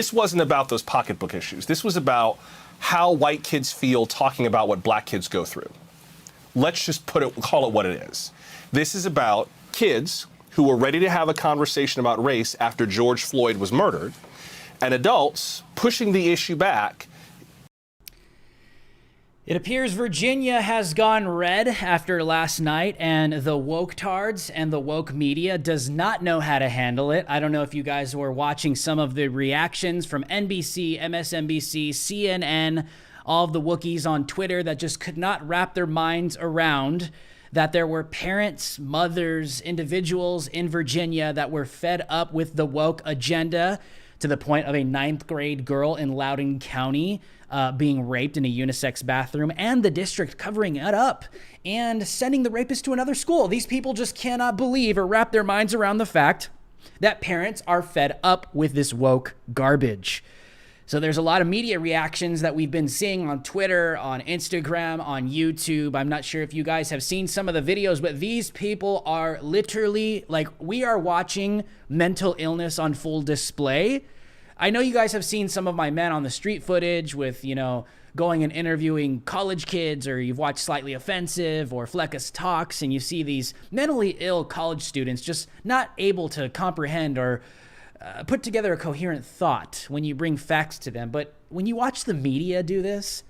This wasn't about those pocketbook issues. This was about how white kids feel talking about what black kids go through. Let's just call it what it is. This is about kids who were ready to have a conversation about race after George Floyd was murdered, and adults pushing the issue back. It appears Virginia has gone red after last night, and the woke-tards and the woke media does not know how to handle it. I don't know if you guys were watching some of the reactions from NBC, MSNBC, CNN, all of the Wookiees on Twitter that just could not wrap their minds around that there were parents, mothers, individuals in Virginia that were fed up with the woke agenda to the point of a 9th grade girl in Loudoun County being raped in a unisex bathroom, and the district covering it up and sending the rapist to another school. These people just cannot believe or wrap their minds around the fact that parents are fed up with this woke garbage. So there's a lot of media reactions that we've been seeing on Twitter, on Instagram, on YouTube. I'm not sure if you guys have seen some of the videos, but these people are literally like, we are watching mental illness on full display. I know you guys have seen some of my men on the street footage with, you know, going and interviewing college kids, or you've watched Slightly Offensive or Fleckus Talks, and you see these mentally ill college students just not able to comprehend or put together a coherent thought when you bring facts to them. But when you watch the media do this,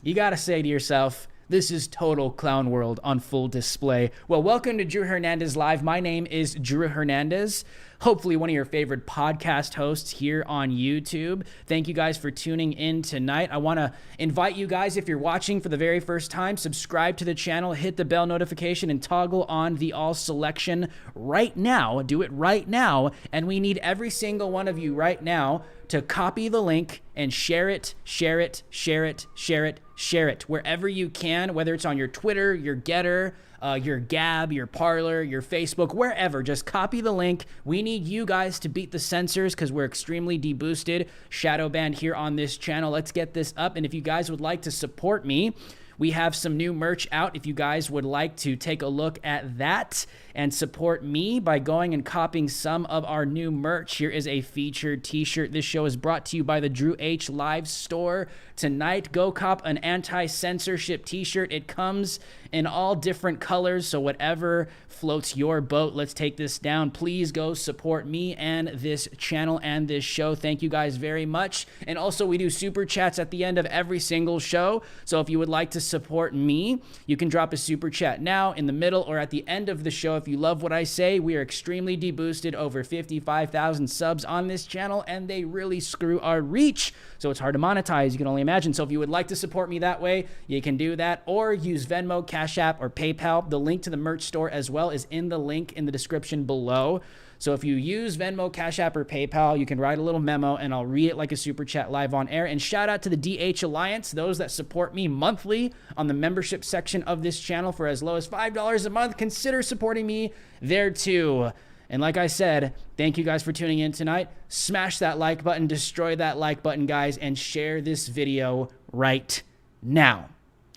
you got to say to yourself, this is total clown world on full display. Well, welcome to Drew Hernandez Live. My name is Drew Hernandez, hopefully one of your favorite podcast hosts here on YouTube. Thank you guys for tuning in tonight. I want to invite you guys, if you're watching for the very first time, subscribe to the channel, hit the bell notification, and toggle on the all selection right now. Do it right now. And we need every single one of you right now to copy the link and share it, share it, share it, share it, share it wherever you can, whether it's on your Twitter, your Getter, your Gab, your Parler, your Facebook, wherever. Just copy the link. We need you guys to beat the censors because we're extremely deboosted, shadow banned here on this channel. Let's get this up. And if you guys would like to support me, we have some new merch out if you guys would like to take a look at that and support me by going and copying some of our new merch. Here is a featured t-shirt. This show is brought to you by the Drew H Live store. Tonight, go cop an anti-censorship t-shirt. It comes in all different colors, so whatever floats your boat. Let's take this down. Please go support me and this channel and this show. Thank you guys very much. And also, we do super chats at the end of every single show. So if you would like to support me, you can drop a super chat now, in the middle, or at the end of the show. If you love what I say, we are extremely deboosted, over 55,000 subs on this channel, and they really screw our reach. So it's hard to monetize, you can only imagine. So if you would like to support me that way, you can do that, or use Venmo, Cash App, or PayPal. The link to the merch store as well is in the link in the description below. So if you use Venmo, Cash App, or PayPal, you can write a little memo and I'll read it like a super chat live on air. And shout out to the DH Alliance, those that support me monthly on the membership section of this channel for as low as $5 a month. Consider supporting me there too. And like I said, thank you guys for tuning in tonight. Smash that like button, destroy that like button, guys, and share this video right now.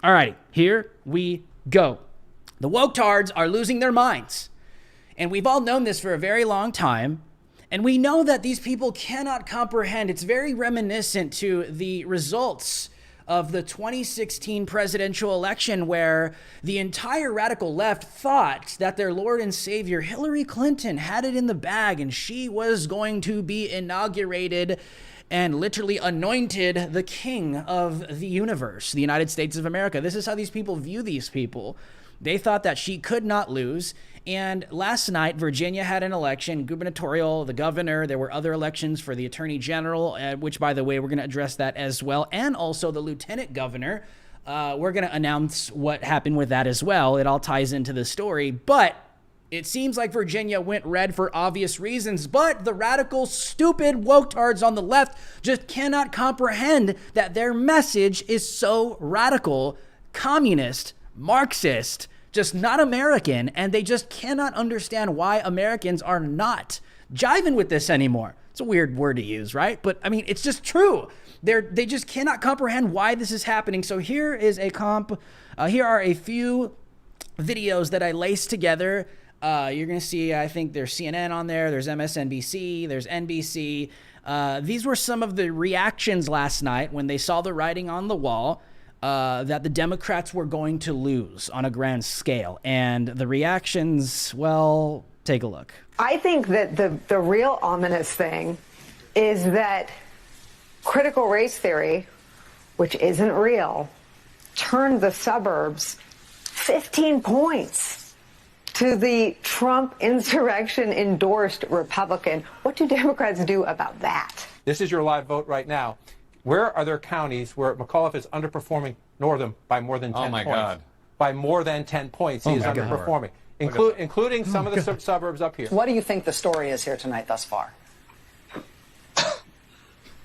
All right, here we go. The woke-tards are losing their minds. And we've all known this for a very long time. And we know that these people cannot comprehend. It's very reminiscent to the results of the 2016 presidential election, where the entire radical left thought that their Lord and Savior Hillary Clinton had it in the bag and she was going to be inaugurated and literally anointed the king of the universe, the United States of America. This is how these people view these people. They thought that she could not lose. And last night, Virginia had an election, gubernatorial, the governor. There were other elections for the attorney general, which, by the way, we're going to address that as well. And also the lieutenant governor. We're going to announce what happened with that as well. It all ties into the story. But it seems like Virginia went red for obvious reasons. But the radical, stupid woke-tards on the left just cannot comprehend that their message is so radical, communist, Marxist, just not American, and they just cannot understand why Americans are not jiving with this anymore. It's a weird word to use, right? But I mean, it's just true. They just cannot comprehend why this is happening. So here is a here are a few videos that I laced together You're going to see, I think there's CNN on there, there's MSNBC, there's NBC. These were some of the reactions last night when they saw the writing on the wall that the Democrats were going to lose on a grand scale. And the reactions, well, take a look. I think that the real ominous thing is that critical race theory, which isn't real, turned the suburbs 15 points to the Trump insurrection endorsed Republican. What do Democrats do about that? This is your live vote right now. Where are there counties where McAuliffe is underperforming Northam by more than 10 points? Oh, my God. By more than 10 points, he is underperforming, including some of the suburbs up here. What do you think the story is here tonight thus far?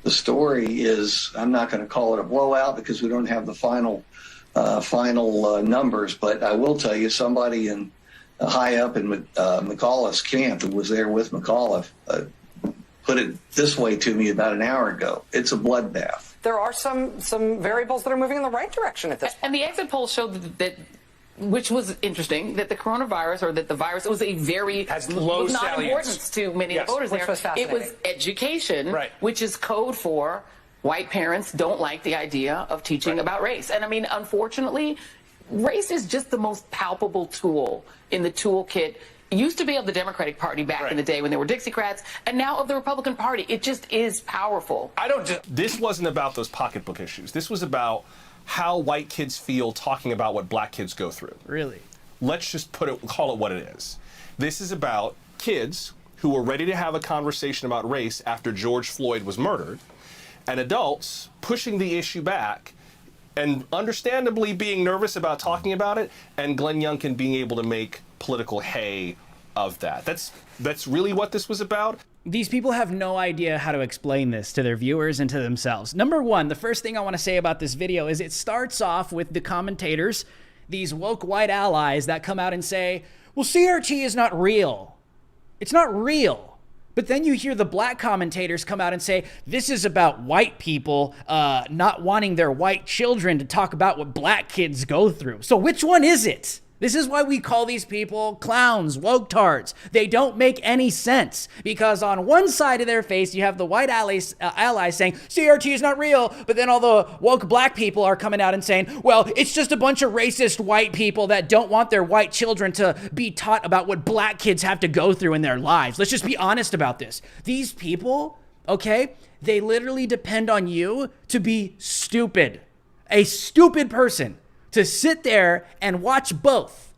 The story is, I'm not going to call it a blowout because we don't have the final numbers, but I will tell you somebody in high up in McAuliffe's camp who was there with McAuliffe put it this way to me about an hour ago. It's a bloodbath. There are some variables that are moving in the right direction at this point. And the exit polls showed that which was interesting, that the coronavirus, or that the virus, it was a very low not importance to many of the voters there. It was education, which is code for white parents don't like the idea of teaching about race. And I mean, unfortunately, race is just the most palpable tool in the toolkit. It used to be of the Democratic Party back in the day when they were Dixiecrats, and now of the Republican Party. It just is powerful. This wasn't about those pocketbook issues. This was about how white kids feel talking about what black kids go through. Really? Let's just call it what it is. This is about kids who were ready to have a conversation about race after George Floyd was murdered, and adults pushing the issue back and understandably being nervous about talking about it, and Glenn Youngkin being able to make political hay of that. That's really what this was about. These people have no idea how to explain this to their viewers and to themselves. Number one, the first thing I want to say about this video is it starts off with the commentators, these woke white allies that come out and say, well, CRT is not real. It's not real. But then you hear the black commentators come out and say, this is about white people not wanting their white children to talk about what black kids go through. So which one is it? This is why we call these people clowns, woke-tards. They don't make any sense, because on one side of their face, you have the white allies saying, CRT is not real, but then all the woke black people are coming out and saying, well, it's just a bunch of racist white people that don't want their white children to be taught about what black kids have to go through in their lives. Let's just be honest about this. These people, okay, they literally depend on you to be stupid. A stupid person. To sit there and watch both.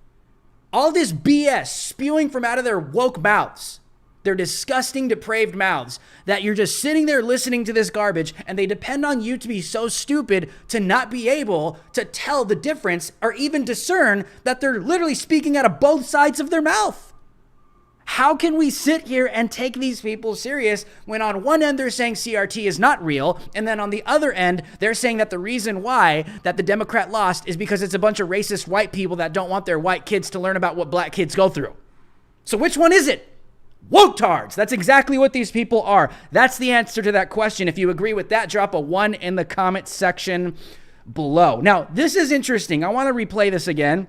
All this BS spewing from out of their woke mouths, their disgusting, depraved mouths, that you're just sitting there listening to this garbage, and they depend on you to be so stupid to not be able to tell the difference or even discern that they're literally speaking out of both sides of their mouth. How can we sit here and take these people serious when on one end they're saying CRT is not real, and then on the other end they're saying that the reason why that the Democrat lost is because it's a bunch of racist white people that don't want their white kids to learn about what black kids go through? So which one is it? Woke-tards. That's exactly what these people are. That's the answer to that question. If you agree with that, drop a 1 in the comment section below. Now, this is interesting. I want to replay this again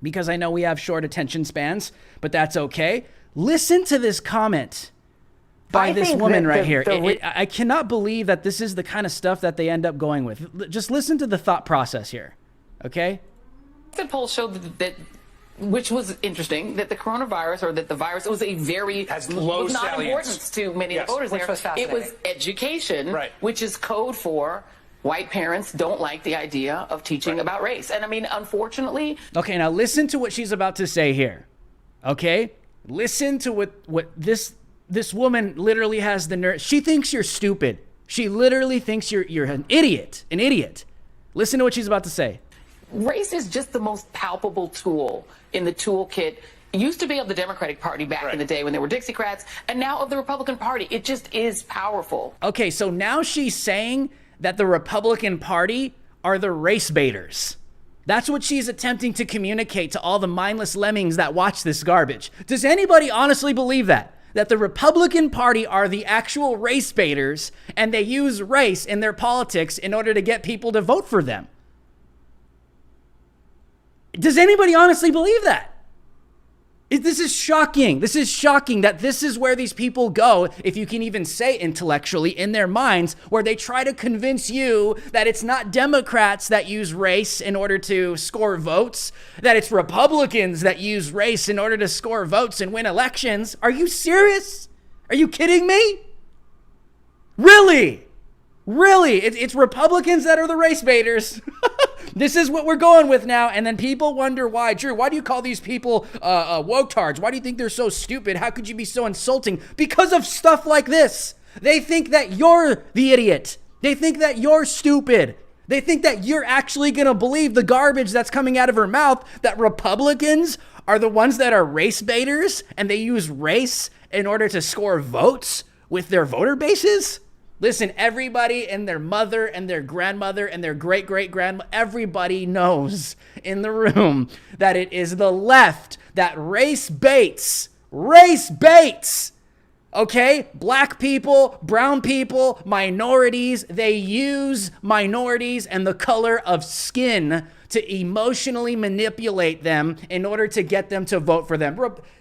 because I know we have short attention spans, but that's okay. Listen to this comment by this woman right here. I cannot believe that this is the kind of stuff that they end up going with. Just listen to the thought process here, okay? The poll showed that which was interesting, that the coronavirus, or that the virus, it was a very low not importance to many of the voters there. It was education, which is code for white parents don't like the idea of teaching about race. And I mean, unfortunately. Okay, now listen to what she's about to say here, okay? Listen to what this woman literally has the nerve. She thinks you're stupid. She literally thinks you're an idiot. An idiot. Listen to what she's about to say. Race is just the most palpable tool in the toolkit. It used to be of the Democratic Party back in the day when they were Dixiecrats, and now of the Republican Party. It just is powerful. Okay, so now she's saying that the Republican Party are the race baiters. That's what she's attempting to communicate to all the mindless lemmings that watch this garbage. Does anybody honestly believe that? That the Republican Party are the actual race baiters, and they use race in their politics in order to get people to vote for them? Does anybody honestly believe that? This is shocking. This is shocking that this is where these people go, if you can even say intellectually, in their minds, where they try to convince you that it's not Democrats that use race in order to score votes, that it's Republicans that use race in order to score votes and win elections. Are you serious? Are you kidding me? Really? Really? It's Republicans that are the race baiters. This is what we're going with now. And then people wonder why. Drew, why do you call these people woketards? Why do you think they're so stupid? How could you be so insulting? Because of stuff like this. They think that you're the idiot. They think that you're stupid. They think that you're actually going to believe the garbage that's coming out of her mouth, that Republicans are the ones that are race baiters and they use race in order to score votes with their voter bases. Listen, everybody and their mother and their grandmother and their great-great-grandmother, everybody knows in the room that it is the left that race baits, okay? Black people, brown people, minorities, they use minorities and the color of skin to emotionally manipulate them in order to get them to vote for them.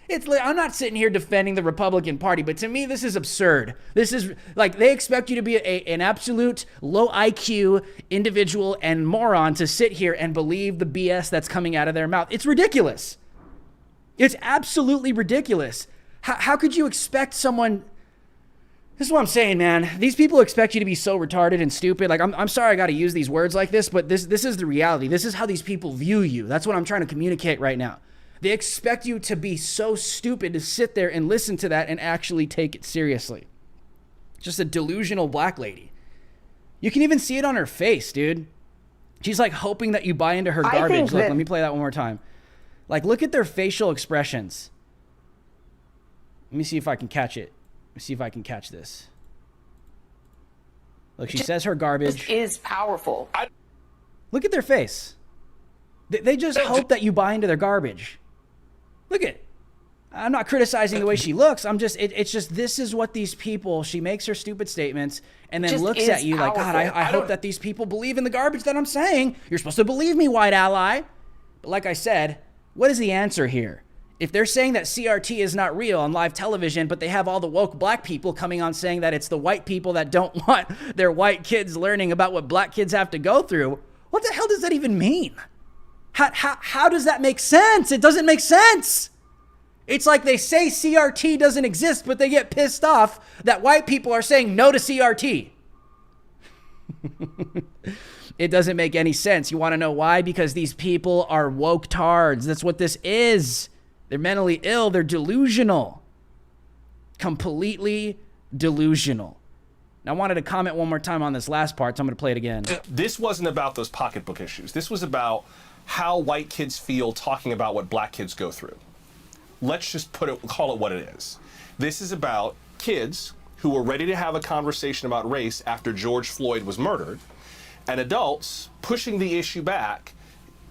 I'm not sitting here defending the Republican Party, but to me, this is absurd. This is like they expect you to be an absolute low IQ individual and moron to sit here and believe the BS that's coming out of their mouth. It's ridiculous. It's absolutely ridiculous. How could you expect someone... This is what I'm saying, man. These people expect you to be so retarded and stupid. Like, I'm sorry I got to use these words like this, but this is the reality. This is how these people view you. That's what I'm trying to communicate right now. They expect you to be so stupid to sit there and listen to that and actually take it seriously. Just a delusional black lady. You can even see it on her face, dude. She's like hoping that you buy into her garbage. Look, let me play that one more time. Like, look at their facial expressions. Let me see if I can catch it. Let me see if I can catch this. Look, she says her garbage. This is powerful. Look at their face. They just hope that you buy into their garbage. Look at it. I'm not criticizing the way she looks. It's just, this is what these people, she makes her stupid statements and then looks at you like, God, I hope that these people believe in the garbage that I'm saying. You're supposed to believe me, white ally. But like I said, what is the answer here? If they're saying that CRT is not real on live television, but they have all the woke black people coming on saying that it's the white people that don't want their white kids learning about what black kids have to go through, what the hell does that even mean? How does that make sense? It doesn't make sense. It's like they say CRT doesn't exist, but they get pissed off that white people are saying no to CRT. It doesn't make any sense. You want to know why? Because these people are woke tards. That's what this is. They're mentally ill. They're delusional. Completely delusional. Now, I wanted to comment one more time on this last part, so I'm going to play it again. This wasn't about those pocketbook issues. This was about how white kids feel talking about what black kids go through. Let's just call it what it is. This is about kids who were ready to have a conversation about race after George Floyd was murdered, and adults pushing the issue back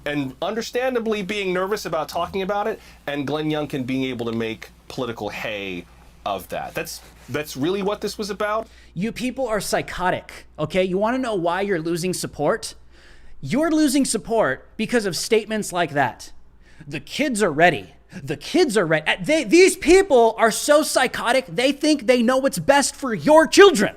and understandably being nervous about talking about it, and Glenn Youngkin being able to make political hay of that. That's really what this was about. You people are psychotic, okay? You want to know why you're losing support? You're losing support because of statements like that. The kids are ready. The kids are ready. These people are so psychotic, they think they know what's best for your children.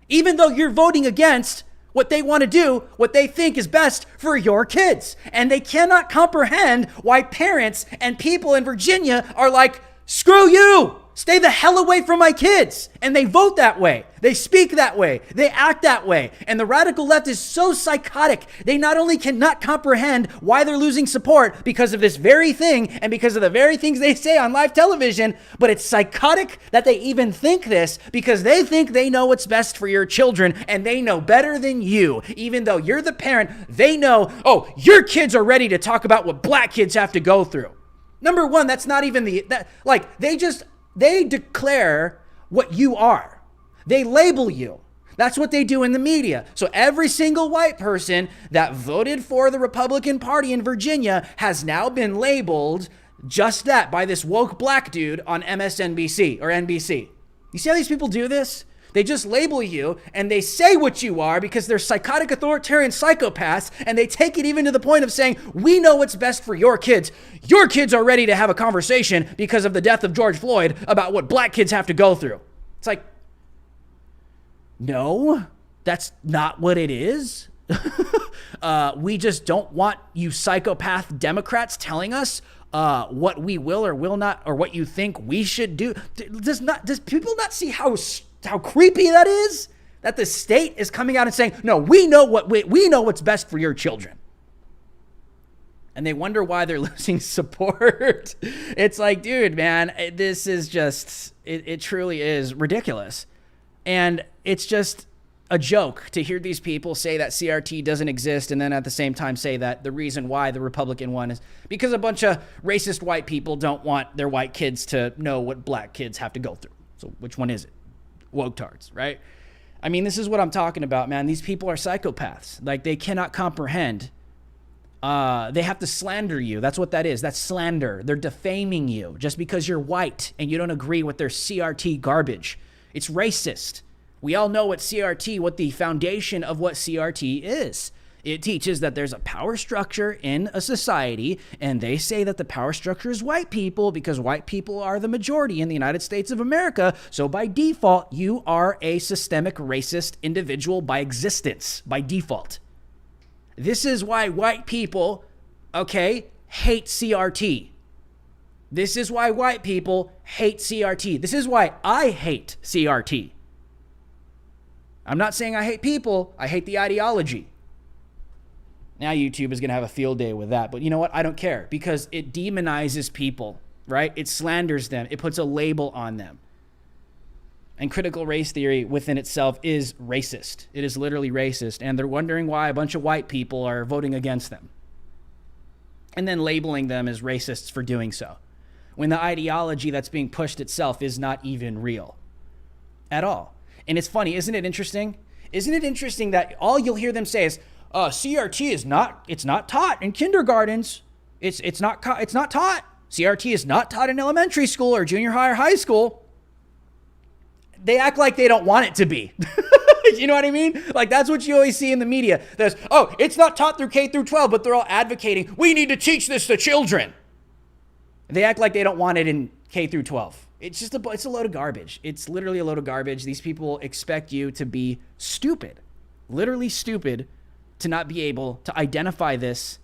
Even though you're voting against what they want to do, what they think is best for your kids. And they cannot comprehend why parents and people in Virginia are like, screw you! Stay the hell away from my kids. And they vote that way. They speak that way. They act that way. And the radical left is so psychotic. They not only cannot comprehend why they're losing support because of this very thing and because of the very things they say on live television, but it's psychotic that they even think this because they think they know what's best for your children and they know better than you. Even though you're the parent, they know, oh, your kids are ready to talk about what black kids have to go through. Number one, that's not even they declare what you are. They label you. That's what they do in the media. So every single white person that voted for the Republican Party in Virginia has now been labeled just that by this woke black dude on MSNBC or NBC. You see how these people do this? They just label you and they say what you are because they're psychotic authoritarian psychopaths, and they take it even to the point of saying, we know what's best for your kids. Your kids are ready to have a conversation because of the death of George Floyd about what black kids have to go through. It's like, no, that's not what it is. We just don't want you psychopath Democrats telling us what we will or will not, or what you think we should do. Does people not see how creepy that is? That the state is coming out and saying, no, we know what's best for your children. And they wonder why they're losing support. It's like, dude, man, this is just, it truly is ridiculous. And it's just a joke to hear these people say that CRT doesn't exist, and then at the same time say that the reason why the Republican one is because a bunch of racist white people don't want their white kids to know what black kids have to go through. So which one is it? Woke-tards, right? I mean, this is what I'm talking about, man. These people are psychopaths. Like, they cannot comprehend. They have to slander you. That's what that is. That's slander. They're defaming you just because you're white and you don't agree with their CRT garbage. It's racist. We all know what the foundation of what CRT is. It teaches that there's a power structure in a society, and they say that the power structure is white people because white people are the majority in the United States of America. So by default, you are a systemic racist individual by existence, by default. This is why white people, hate CRT. This is why white people hate CRT. This is why I hate CRT. I'm not saying I hate people. I hate the ideology. Now YouTube is going to have a field day with that. But you know what? I don't care because it demonizes people, right? It slanders them. It puts a label on them. And critical race theory within itself is racist. It is literally racist. And they're wondering why a bunch of white people are voting against them. And then labeling them as racists for doing so. When the ideology that's being pushed itself is not even real at all. And it's funny, isn't it interesting? Isn't it interesting that all you'll hear them say is, CRT is not taught in kindergartens. It's not taught. CRT is not taught in elementary school or junior high or high school. They act like they don't want it to be. You know what I mean? Like, that's what you always see in the media. There's, it's not taught through K through 12, but they're all advocating, we need to teach this to children. They act like they don't want it in K through 12. It's just it's a load of garbage. It's literally a load of garbage. These people expect you to be stupid, literally stupid, to not be able to identify this.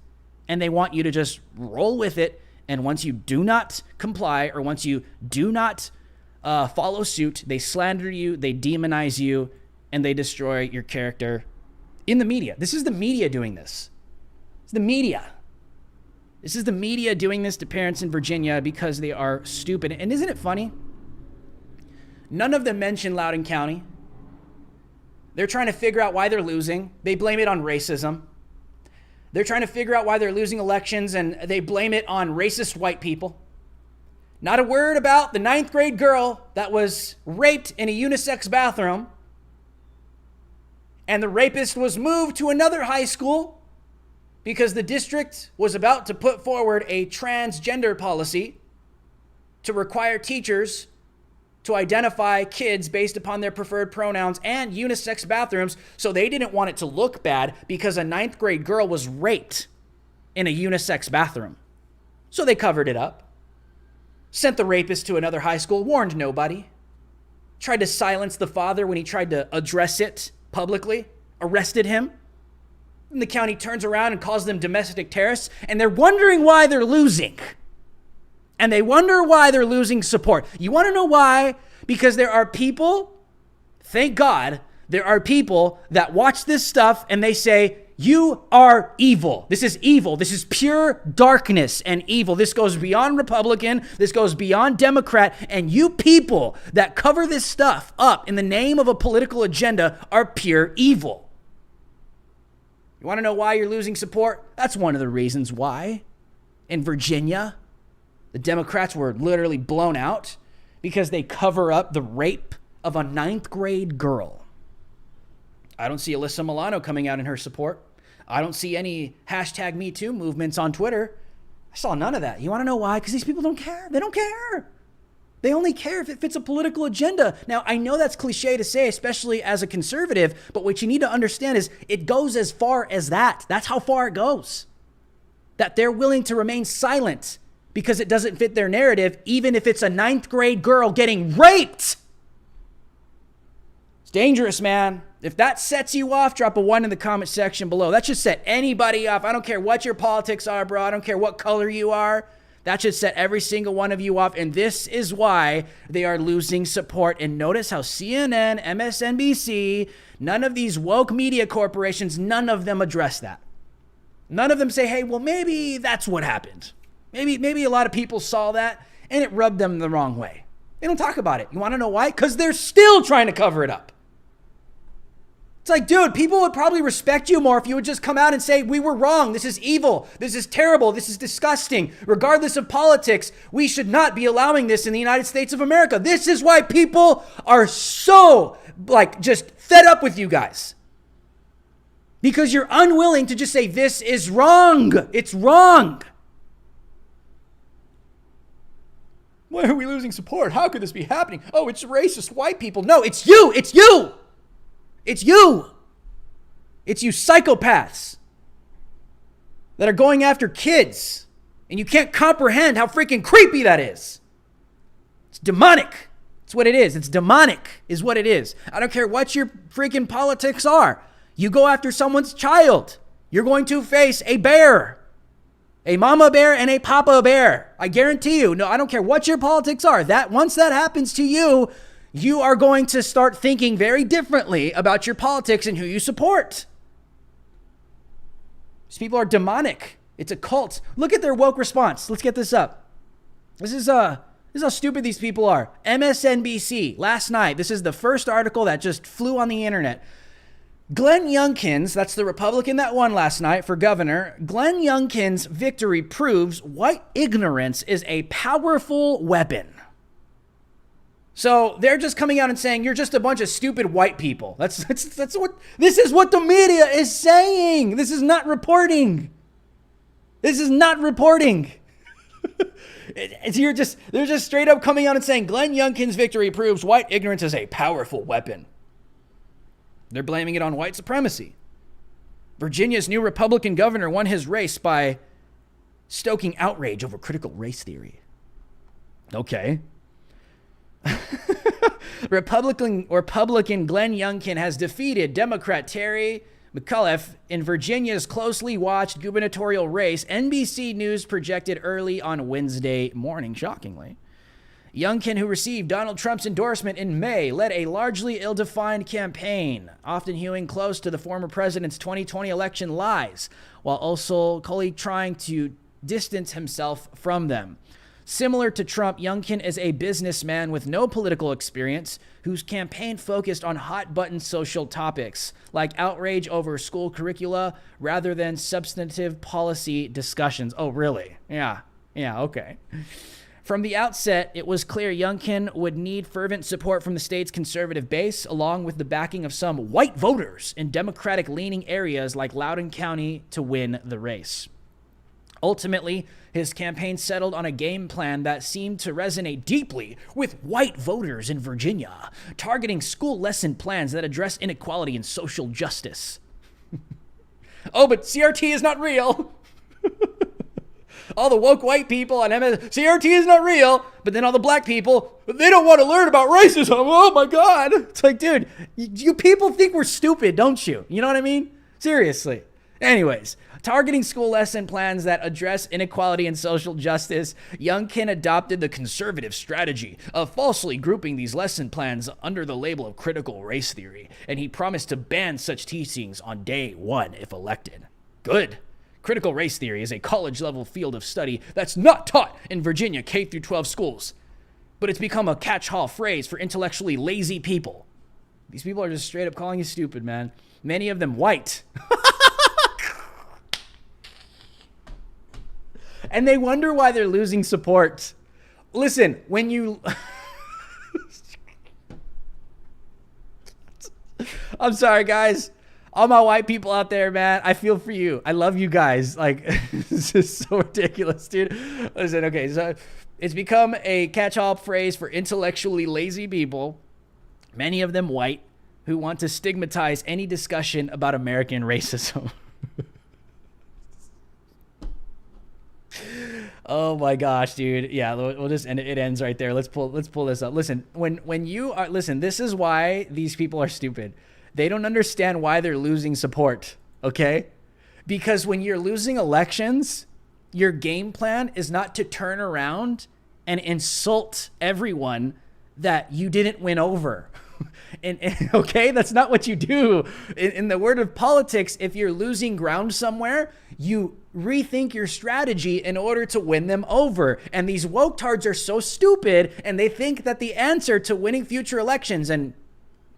And they want you to just roll with it. And once you do not comply, or once you do not follow suit, they slander you, they demonize you, and they destroy your character in the media. This is the media doing this. It's the media. This is the media doing this to parents in Virginia because they are stupid. And isn't it funny? None of them mention Loudoun County. They're trying to figure out why they're losing. They blame it on racism. They're trying to figure out why they're losing elections, and they blame it on racist white people. Not a word about the 9th grade girl that was raped in a unisex bathroom. And the rapist was moved to another high school because the district was about to put forward a transgender policy to require teachers to identify kids based upon their preferred pronouns and unisex bathrooms. So they didn't want it to look bad because a 9th grade girl was raped in a unisex bathroom. So they covered it up, sent the rapist to another high school, warned nobody, tried to silence the father when he tried to address it publicly, arrested him. And the county turns around and calls them domestic terrorists, and they're wondering why they're losing. And they wonder why they're losing support. You want to know why? Because there are people, thank God, there are people that watch this stuff and they say, you are evil. This is evil. This is pure darkness and evil. This goes beyond Republican. This goes beyond Democrat. And you people that cover this stuff up in the name of a political agenda are pure evil. You want to know why you're losing support? That's one of the reasons why. In Virginia, the Democrats were literally blown out because they cover up the rape of a 9th grade girl. I don't see Alyssa Milano coming out in her support. I don't see any #MeToo movements on Twitter. I saw none of that. You want to know why? Because these people don't care. They don't care. They only care if it fits a political agenda. Now, I know that's cliche to say, especially as a conservative, but what you need to understand is it goes as far as that. That's how far it goes. That they're willing to remain silent because it doesn't fit their narrative, even if it's a 9th grade girl getting raped. It's dangerous, man. If that sets you off, drop a 1 in the comment section below. That should set anybody off. I don't care what your politics are, bro. I don't care what color you are. That should set every single one of you off. And this is why they are losing support. And notice how CNN, MSNBC, none of these woke media corporations, none of them address that. None of them say, hey, well, maybe that's what happened. Maybe a lot of people saw that and it rubbed them the wrong way. They don't talk about it. You want to know why? Because they're still trying to cover it up. It's like, dude, people would probably respect you more if you would just come out and say, we were wrong. This is evil. This is terrible. This is disgusting. Regardless of politics, we should not be allowing this in the United States of America. This is why people are so, just fed up with you guys. Because you're unwilling to just say, this is wrong. It's wrong. Why are we losing support? How could this be happening? Oh, it's racist white people. No, it's you. It's you. It's you. It's you psychopaths that are going after kids. And you can't comprehend how freaking creepy that is. It's demonic. It's what it is. It's demonic is what it is. I don't care what your freaking politics are. You go after someone's child, you're going to face a bear. A mama bear and a papa bear. I guarantee you. No, I don't care what your politics are. That once that happens to you, you are going to start thinking very differently about your politics and who you support. These people are demonic. It's a cult. Look at their woke response. Let's get this up. This is how stupid these people are. MSNBC last night. This is the first article that just flew on the internet. Glenn Youngkin's, that's the Republican that won last night for governor. Glenn Youngkin's victory proves white ignorance is a powerful weapon. So they're just coming out and saying, you're just a bunch of stupid white people. This is what the media is saying. This is not reporting. This is not reporting. They're just straight up coming out and saying, Glenn Youngkin's victory proves white ignorance is a powerful weapon. They're blaming it on white supremacy. Virginia's new Republican governor won his race by stoking outrage over critical race theory. Okay. Republican Glenn Youngkin has defeated Democrat Terry McAuliffe in Virginia's closely watched gubernatorial race, NBC News projected early on Wednesday morning, shockingly. Youngkin, who received Donald Trump's endorsement in May, led a largely ill-defined campaign, often hewing close to the former president's 2020 election lies, while also trying to distance himself from them. Similar to Trump, Youngkin is a businessman with no political experience whose campaign focused on hot-button social topics like outrage over school curricula rather than substantive policy discussions. Oh, really? Yeah, okay. From the outset, it was clear Youngkin would need fervent support from the state's conservative base, along with the backing of some white voters in Democratic-leaning areas like Loudoun County to win the race. Ultimately, his campaign settled on a game plan that seemed to resonate deeply with white voters in Virginia, targeting school lesson plans that address inequality and social justice. Oh, but CRT is not real. All the woke white people on CRT is not real, but then all the black people, they don't want to learn about racism. Oh my God. It's like, dude, you people think we're stupid, don't you? You know what I mean? Seriously. Anyways, targeting school lesson plans that address inequality and social justice, Youngkin adopted the conservative strategy of falsely grouping these lesson plans under the label of critical race theory, and he promised to ban such teachings on day one if elected. Good. Critical race theory is a college-level field of study that's not taught in Virginia K-12 schools, but it's become a catch-all phrase for intellectually lazy people. These people are just straight up calling you stupid, man. Many of them white. And they wonder why they're losing support. Listen, when you... I'm sorry, guys. All my white people out there, man, I feel for you. I love you guys. Like, this is so ridiculous, dude. Listen, okay, so It's become a catch-all phrase for intellectually lazy people, many of them white, who want to stigmatize any discussion about American racism. Oh my gosh, dude. Yeah, we'll just end it. It ends right there. Let's pull this up. Listen, this is why these people are stupid. They don't understand why they're losing support, okay? Because when you're losing elections, your game plan is not to turn around and insult everyone that you didn't win over. And okay, that's not what you do. In the word of politics, if you're losing ground somewhere, you rethink your strategy in order to win them over. And these woke-tards are so stupid, and they think that the answer to winning future elections, and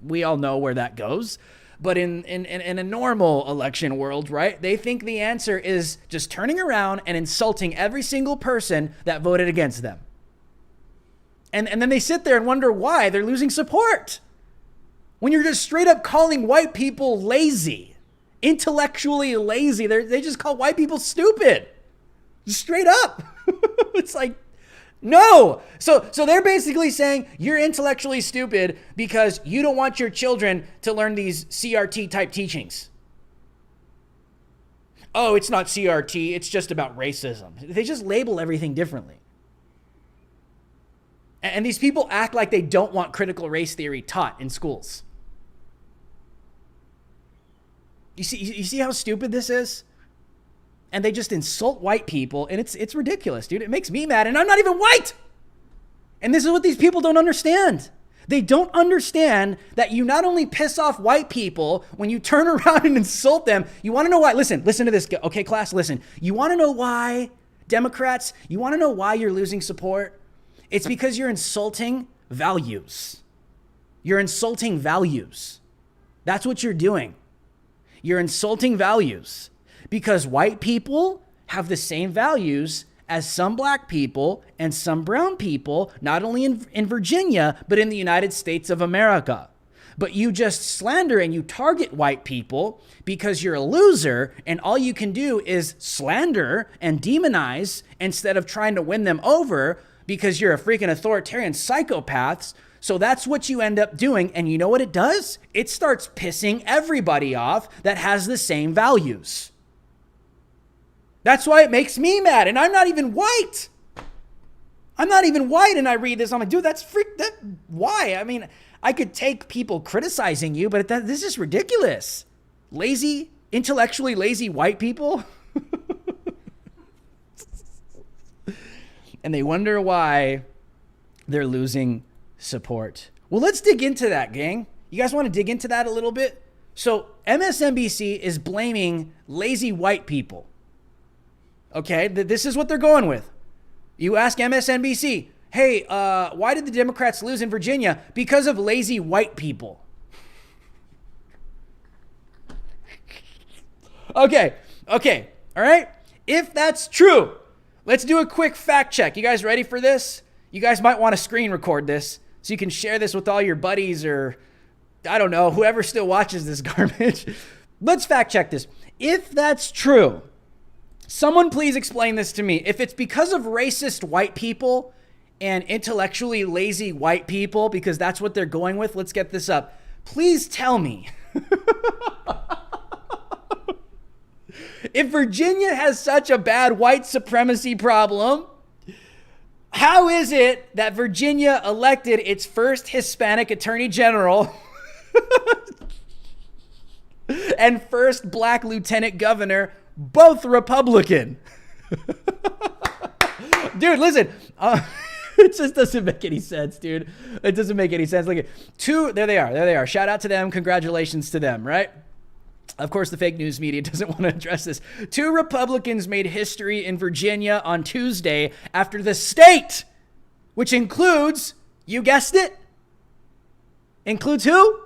we all know where that goes, but in a normal election world, right, they think the answer is just turning around and insulting every single person that voted against them. And then they sit there and wonder why they're losing support. When you're just straight up calling white people lazy, intellectually lazy, they just call white people stupid. Straight up. It's like, no. So they're basically saying you're intellectually stupid because you don't want your children to learn these CRT type teachings. Oh, it's not CRT. It's just about racism. They just label everything differently. And these people act like they don't want critical race theory taught in schools. You see how stupid this is? And they just insult white people, and it's ridiculous, dude. It makes me mad, and I'm not even white. And this is what these people don't understand. They don't understand that you not only piss off white people when you turn around and insult them. You want to know why? Listen to this. Okay, class, listen. You want to know why, Democrats? You want to know why you're losing support? It's because you're insulting values. You're insulting values. That's what you're doing. You're insulting values because white people have the same values as some black people and some brown people, not only in Virginia, but in the United States of America. But you just slander and you target white people because you're a loser, and all you can do is slander and demonize instead of trying to win them over because you're a freaking authoritarian psychopaths. So that's what you end up doing. And you know what it does? It starts pissing everybody off that has the same values. That's why it makes me mad. And I'm not even white. I'm not even white. And I read this. I'm like, dude, why? I mean, I could take people criticizing you, but this is ridiculous. Lazy, intellectually lazy white people. And they wonder why they're losing support. Well, let's dig into that, gang. You guys want to dig into that a little bit? So MSNBC is blaming lazy white people. Okay, this is what they're going with. You ask MSNBC, hey, why did the Democrats lose in Virginia? Because of lazy white people. Okay, all right? If that's true, let's do a quick fact check. You guys ready for this? You guys might want to screen record this so you can share this with all your buddies or, I don't know, whoever still watches this garbage. Let's fact check this. If that's true, someone please explain this to me. If it's because of racist white people and intellectually lazy white people, because that's what they're going with, let's get this up. Please tell me. If Virginia has such a bad white supremacy problem, how is it that Virginia elected its first Hispanic attorney general and first black lieutenant governor, both Republican? Dude, listen, it just doesn't make any sense, dude. It doesn't make any sense. Look at there they are. Shout out to them. Congratulations to them, right? Of course, the fake news media doesn't want to address this. 2 Republicans made history in Virginia on Tuesday after the state, which includes, you guessed it, includes who?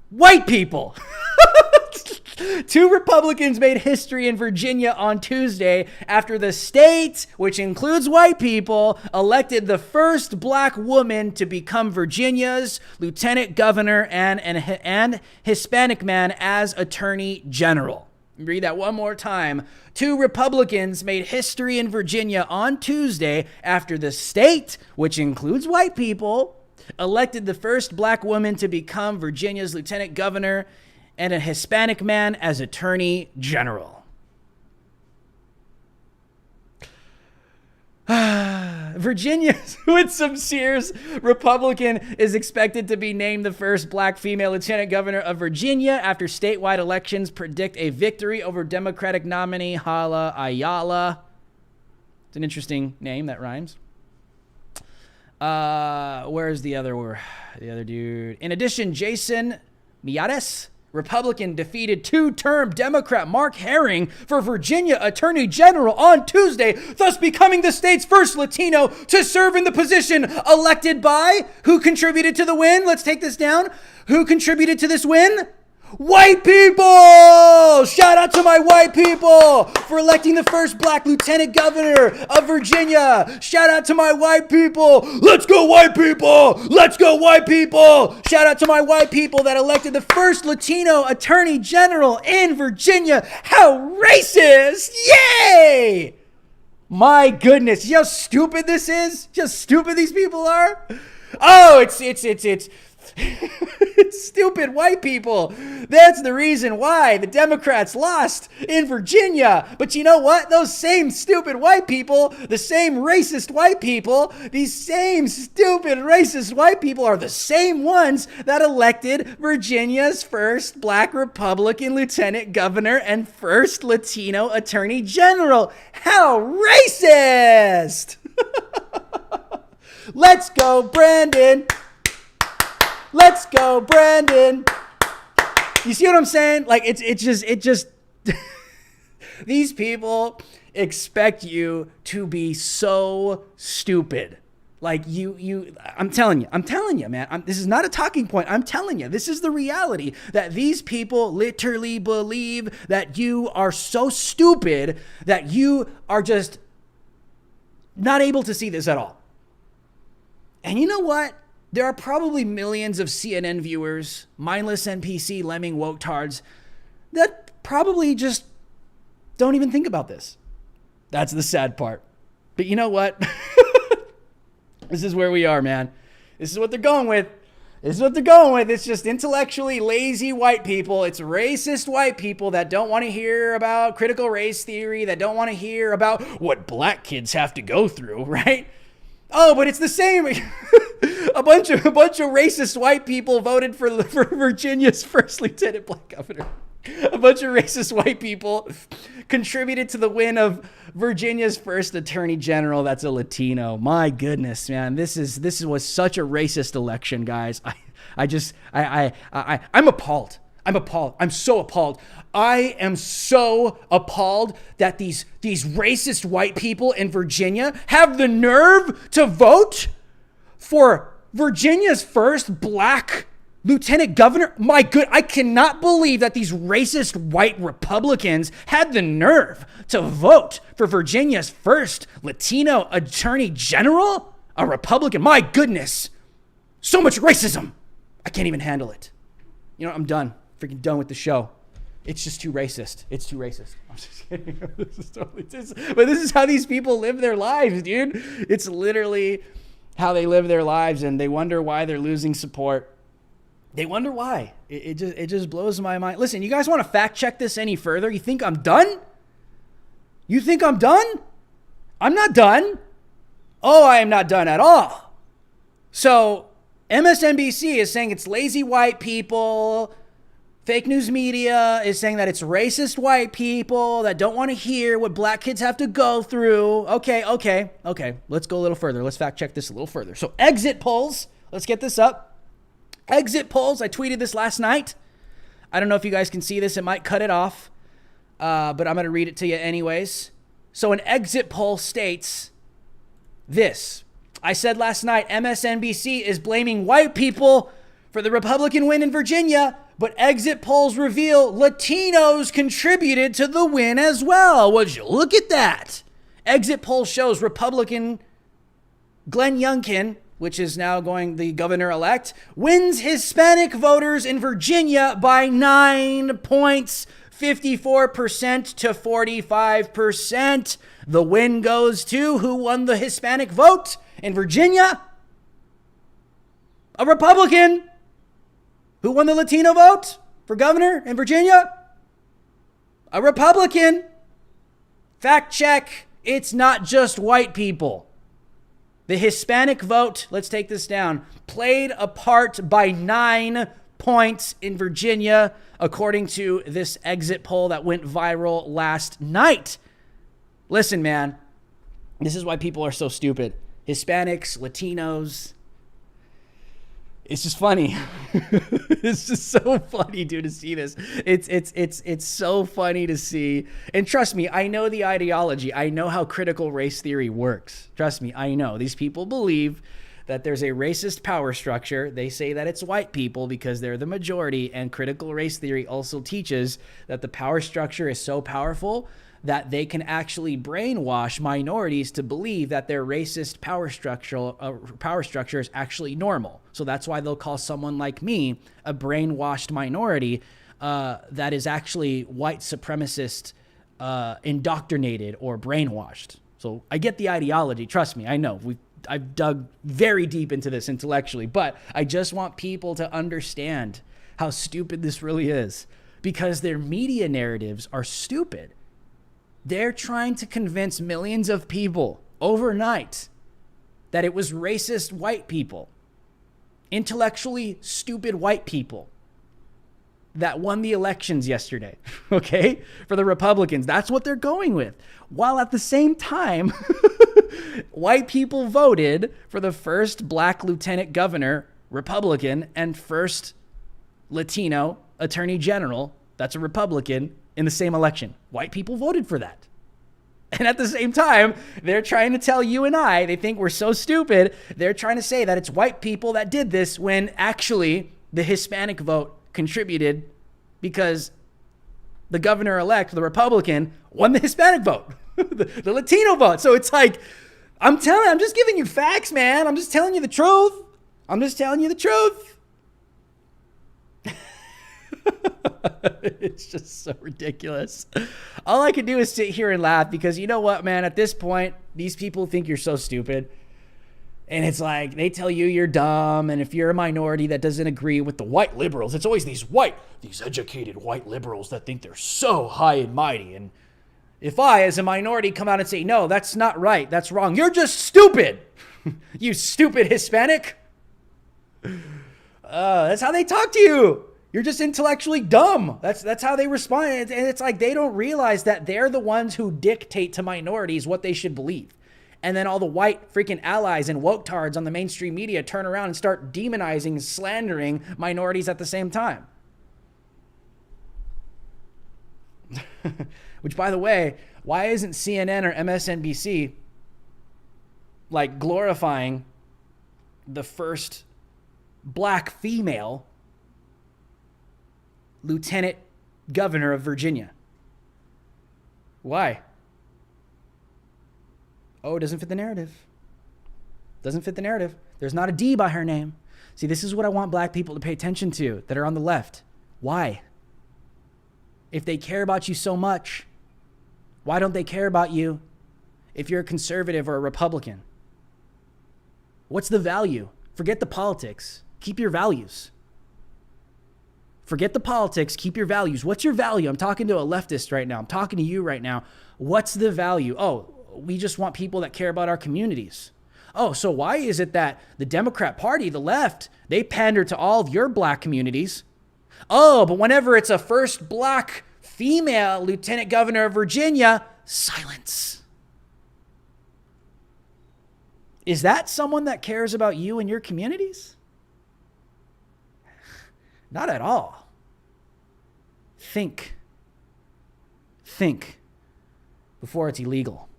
White people. 2 Republicans made history in Virginia on Tuesday after the state, which includes white people, elected the first black woman to become Virginia's lieutenant governor and Hispanic man as attorney general. Read that one more time. 2 Republicans made history in Virginia on Tuesday after the state, which includes white people, elected the first black woman to become Virginia's lieutenant governor and a Hispanic man as attorney general. Virginia, with some Sears Republican, is expected to be named the first black female lieutenant governor of Virginia after statewide elections predict a victory over Democratic nominee Hala Ayala. It's an interesting name that rhymes. Where's the other dude? In addition, Jason Miyares, Republican, defeated 2-term Democrat Mark Herring for Virginia Attorney General on Tuesday, thus becoming the state's first Latino to serve in the position. Elected by, who contributed to the win? Let's take this down. Who contributed to this win? White people! Shout out to my white people for electing the first black lieutenant governor of Virginia. Shout out to my white people. Let's go white people! Let's go white people! Shout out to my white people that elected the first Latino attorney general in Virginia. How racist! Yay! My goodness, you know how stupid this is? You know how stupid these people are? Oh, it's it's stupid white people. That's the reason why the Democrats lost in Virginia. But you know what? Those same stupid white people, the same racist white people, these same stupid racist white people are the same ones that elected Virginia's first black Republican lieutenant governor and first Latino attorney general. How racist! Let's go, Brandon. Let's go, Brandon. You see what I'm saying? Like, it just, these people expect you to be so stupid. Like I'm telling you, man, this is not a talking point. I'm telling you, this is the reality that these people literally believe that you are so stupid that you are just not able to see this at all. And you know what? There are probably millions of CNN viewers, mindless NPC lemming woketards, that probably just don't even think about this. That's the sad part. But you know what? This is where we are, man. This is what they're going with. It's just intellectually lazy white people. It's racist white people that don't want to hear about critical race theory, that don't want to hear about what black kids have to go through, right? Oh, but it's the same. A bunch of racist white people voted for Virginia's first lieutenant black governor. A bunch of racist white people contributed to the win of Virginia's first attorney general that's a Latino. My goodness, man. This was such a racist election, guys. I'm appalled. I'm so appalled. I am so appalled that these racist white people in Virginia have the nerve to vote for Virginia's first black lieutenant governor. I cannot believe that these racist white Republicans had the nerve to vote for Virginia's first Latino attorney general, a Republican. My goodness. So much racism. I can't even handle it. You know, I'm done. Freaking done with the show. It's just too racist. It's too racist. I'm just kidding. But this is how these people live their lives, dude. It's literally how they live their lives, and they wonder why they're losing support. They wonder why. It just blows my mind. Listen, you guys want to fact check this any further? You think I'm done? You think I'm done? I'm not done. Oh, I am not done at all. So MSNBC is saying it's lazy white people. Fake news media is saying that it's racist white people that don't want to hear what black kids have to go through. Okay. Let's go a little further. Let's fact check this a little further. So exit polls. Let's get this up. Exit polls. I tweeted this last night. I don't know if you guys can see this. It might cut it off, but I'm going to read it to you anyways. So an exit poll states this. I said last night, MSNBC is blaming white people for the Republican win in Virginia, but exit polls reveal Latinos contributed to the win as well. Would you look at that? Exit poll shows Republican Glenn Youngkin, which is now going the governor-elect, wins Hispanic voters in Virginia by 9 points, 54% to 45%. The win goes to who won the Hispanic vote in Virginia? A Republican. Who won the Latino vote for governor in Virginia? A Republican. Fact check. It's not just white people. The Hispanic vote, let's take this down, played a part by 9 points in Virginia, according to this exit poll that went viral last night. Listen, man, this is why people are so stupid. Hispanics, Latinos. It's just funny. It's just so funny, dude, to see this. It's so funny to see. And trust me, I know the ideology. I know how critical race theory works. Trust me, I know. These people believe that there's a racist power structure. They say that it's white people because they're the majority. And critical race theory also teaches that the power structure is so powerful that they can actually brainwash minorities to believe that their racist power structure is actually normal. So that's why they'll call someone like me a brainwashed minority that is actually white supremacist, indoctrinated or brainwashed. So I get the ideology. Trust me, I know. I've dug very deep into this intellectually, but I just want people to understand how stupid this really is, because their media narratives are stupid. They're trying to convince millions of people overnight that it was racist white people, intellectually stupid white people that won the elections yesterday, okay, for the Republicans. That's what they're going with. While at the same time, white people voted for the first black lieutenant governor, Republican, and first Latino attorney general, that's a Republican, in the same election. White people voted for that. And at the same time, they're trying to tell you and I, they think we're so stupid, they're trying to say that it's white people that did this when actually the Hispanic vote contributed because the governor-elect, the Republican, won the Hispanic vote, the Latino vote. So it's like, I'm just giving you facts, man. I'm just telling you the truth. It's just so ridiculous. All I can do is sit here and laugh because you know what, man? At this point, these people think you're so stupid. And it's like they tell you you're dumb. And if you're a minority that doesn't agree with the white liberals, it's always these educated white liberals that think they're so high and mighty. And if I, as a minority, come out and say, no, that's not right, that's wrong, you're just stupid. You stupid Hispanic. That's how they talk to you. You're just intellectually dumb. That's how they respond. And it's like they don't realize that they're the ones who dictate to minorities what they should believe. And then all the white freaking allies and woke-tards on the mainstream media turn around and start demonizing and slandering minorities at the same time. Which, by the way, why isn't CNN or MSNBC like glorifying the first black female lieutenant governor of Virginia? Why? Oh, it doesn't fit the narrative. Doesn't fit the narrative. There's not a D by her name. See, this is what I want black people to pay attention to that are on the left. Why? If they care about you so much, why don't they care about you if you're a conservative or a Republican? What's the value? Forget the politics. Keep your values. Forget the politics. Keep your values. What's your value? I'm talking to a leftist right now. I'm talking to you right now. What's the value? Oh, we just want people that care about our communities. Oh, so why is it that the Democrat Party, the left, they pander to all of your black communities? Oh, but whenever it's a first black female lieutenant governor of Virginia, silence. Is that someone that cares about you and your communities? Not at all. Think before it's illegal.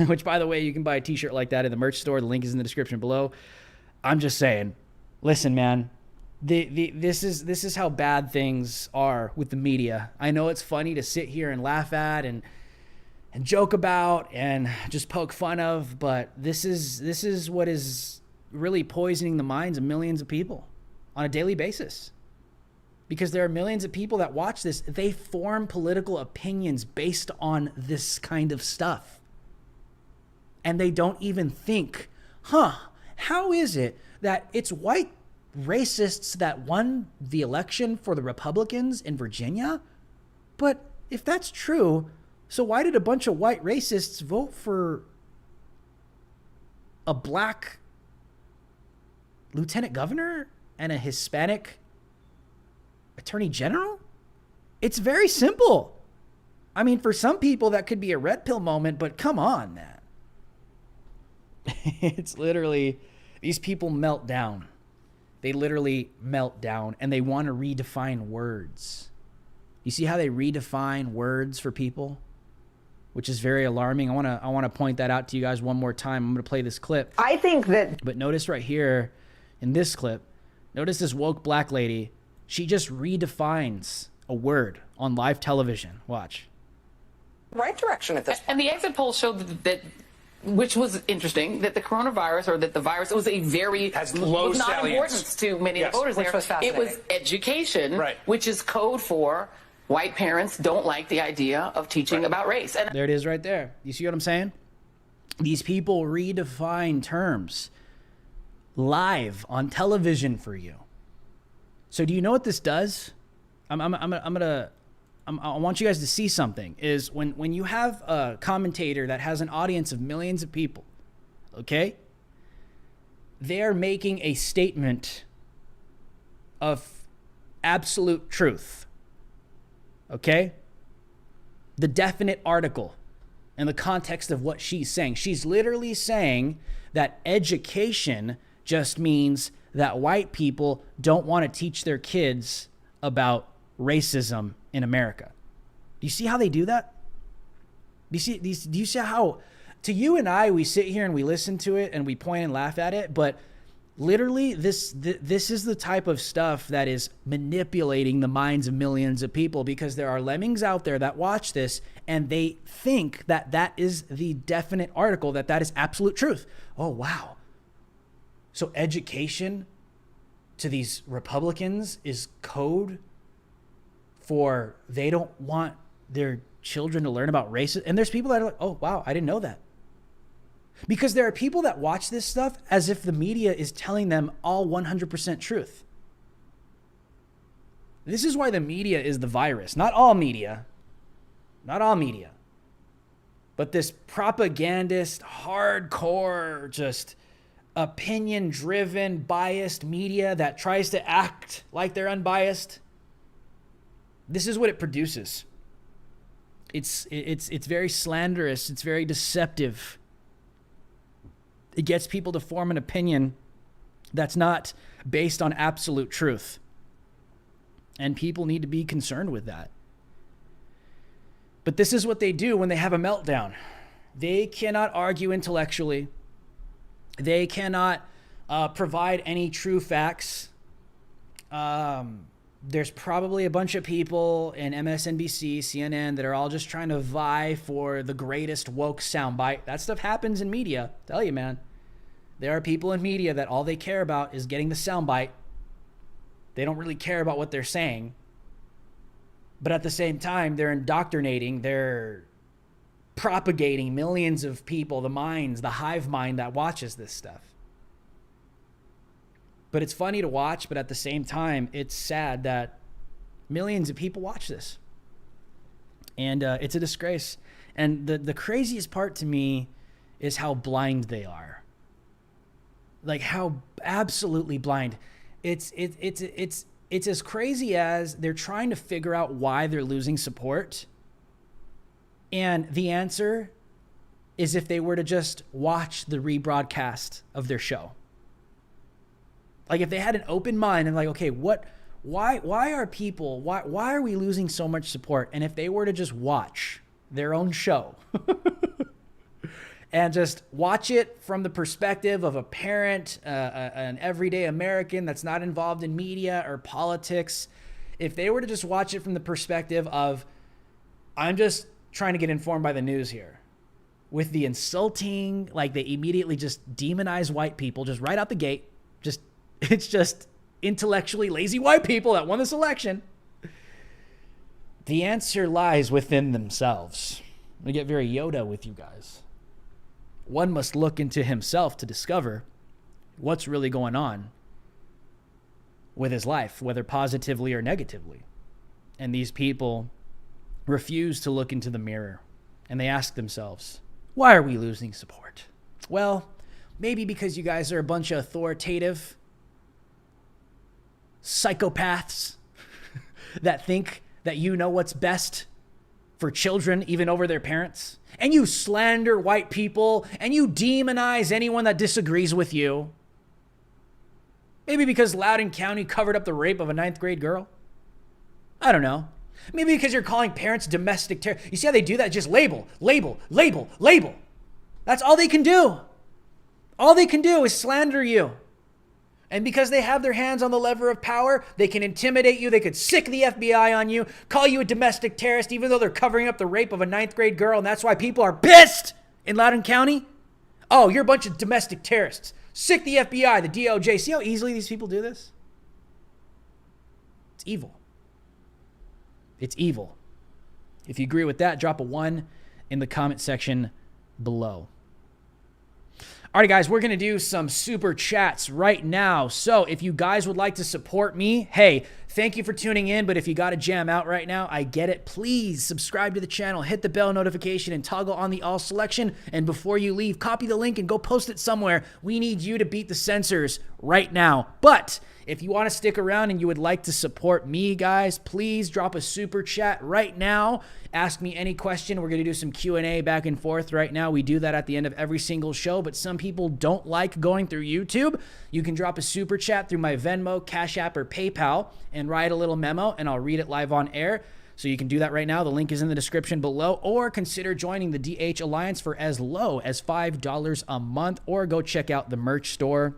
Which, by the way, you can buy a t-shirt like that in the merch store. The link is in the description below. I'm just saying, listen, man, this is how bad things are with the media. I know it's funny to sit here and laugh at and joke about and just poke fun of, but this is what is really poisoning the minds of millions of people on a daily basis. because there are millions of people that watch this. They form political opinions based on this kind of stuff. And they don't even think, how is it that it's white racists that won the election for the Republicans in Virginia? But if that's true, so why did a bunch of white racists vote for a black lieutenant governor and a Hispanic attorney general? It's very simple. I mean, for some people that could be a red pill moment, but come on, man. It's literally, these people melt down. They literally melt down, and they want to redefine words. You see how they redefine words for people, which is very alarming. I want to point that out to you guys one more time. I'm going to play this clip. I think that... But notice right here in this clip, notice this woke black lady. She just redefines a word on live television. Watch. Right direction at this point. And the exit polls showed that which was interesting, that the coronavirus, or that the virus, was a very low not importance to many of the voters there. It was education, which is code for white parents don't like the idea of teaching about race. And there it is right there. You see what I'm saying? These people redefine terms live on television for you. So do you know what this does? I want you guys to see something. Is when you have a commentator that has an audience of millions of people, okay? They're making a statement of absolute truth, okay? The definite article in the context of what she's saying. She's literally saying that education just means that white people don't want to teach their kids about racism in America. Do you see how they do that? Do you see how, to you and I, we sit here and we listen to it and we point and laugh at it, but literally this is the type of stuff that is manipulating the minds of millions of people, because there are lemmings out there that watch this and they think that that is the definite article, that is absolute truth. Oh, wow. So education to these Republicans is code for they don't want their children to learn about racism. And there's people that are like, oh, wow, I didn't know that. Because there are people that watch this stuff as if the media is telling them all 100% truth. This is why the media is the virus. Not all media. Not all media. But this propagandist, hardcore, just opinion-driven, biased media that tries to act like they're unbiased. This is what it produces. It's very slanderous. It's very deceptive. It gets people to form an opinion that's not based on absolute truth. And people need to be concerned with that. But this is what they do when they have a meltdown. They cannot argue intellectually. They cannot provide any true facts. There's probably a bunch of people in MSNBC, CNN that are all just trying to vie for the greatest woke soundbite. That stuff happens in media. I tell you, man. There are people in media that all they care about is getting the soundbite. They don't really care about what they're saying. But at the same time, they're indoctrinating, they're propagating millions of people, the minds, the hive mind that watches this stuff. But it's funny to watch, but at the same time, it's sad that millions of people watch this. And it's a disgrace. And the craziest part to me is how blind they are. Like how absolutely blind. It's as crazy as they're trying to figure out why they're losing support. And the answer is if they were to just watch the rebroadcast of their show. Like if they had an open mind and like, okay, why are we losing so much support? And if they were to just watch their own show and just watch it from the perspective of a parent, an everyday American that's not involved in media or politics, if they were to just watch it from the perspective of, I'm just trying to get informed by the news here, with the insulting, like they immediately just demonize white people just right out the gate. It's just intellectually lazy white people that won this election. The answer lies within themselves. I'm going to get very Yoda with you guys. One must look into himself to discover what's really going on with his life, whether positively or negatively. And these people refuse to look into the mirror, and they ask themselves, why are we losing support? Well, maybe because you guys are a bunch of authoritative psychopaths that think that you know what's best for children, even over their parents. And you slander white people, and you demonize anyone that disagrees with you. Maybe because Loudoun County covered up the rape of a 9th grade girl. I don't know. Maybe because you're calling parents domestic terror. You see how they do that? Just label, label, label, label. That's all they can do. All they can do is slander you. And because they have their hands on the lever of power, they can intimidate you. They could sick the FBI on you, call you a domestic terrorist, even though they're covering up the rape of a 9th grade girl. And that's why people are pissed in Loudoun County. Oh, you're a bunch of domestic terrorists. Sick the FBI, the DOJ. See how easily these people do this? It's evil. It's evil. If you agree with that, drop a 1 in the comment section below. All right, guys, we're going to do some super chats right now. So if you guys would like to support me, hey, thank you for tuning in. But if you got to jam out right now, I get it. Please subscribe to the channel, hit the bell notification, and toggle on the all selection. And before you leave, copy the link and go post it somewhere. We need you to beat the censors right now. But if you want to stick around and you would like to support me, guys, please drop a super chat right now. Ask me any question. We're going to do some Q&A back and forth right now. We do that at the end of every single show, but some people don't like going through YouTube. You can drop a super chat through my Venmo, Cash App, or PayPal and write a little memo, and I'll read it live on air. So you can do that right now. The link is in the description below, or consider joining the DH Alliance for as low as $5 a month, or go check out the merch store.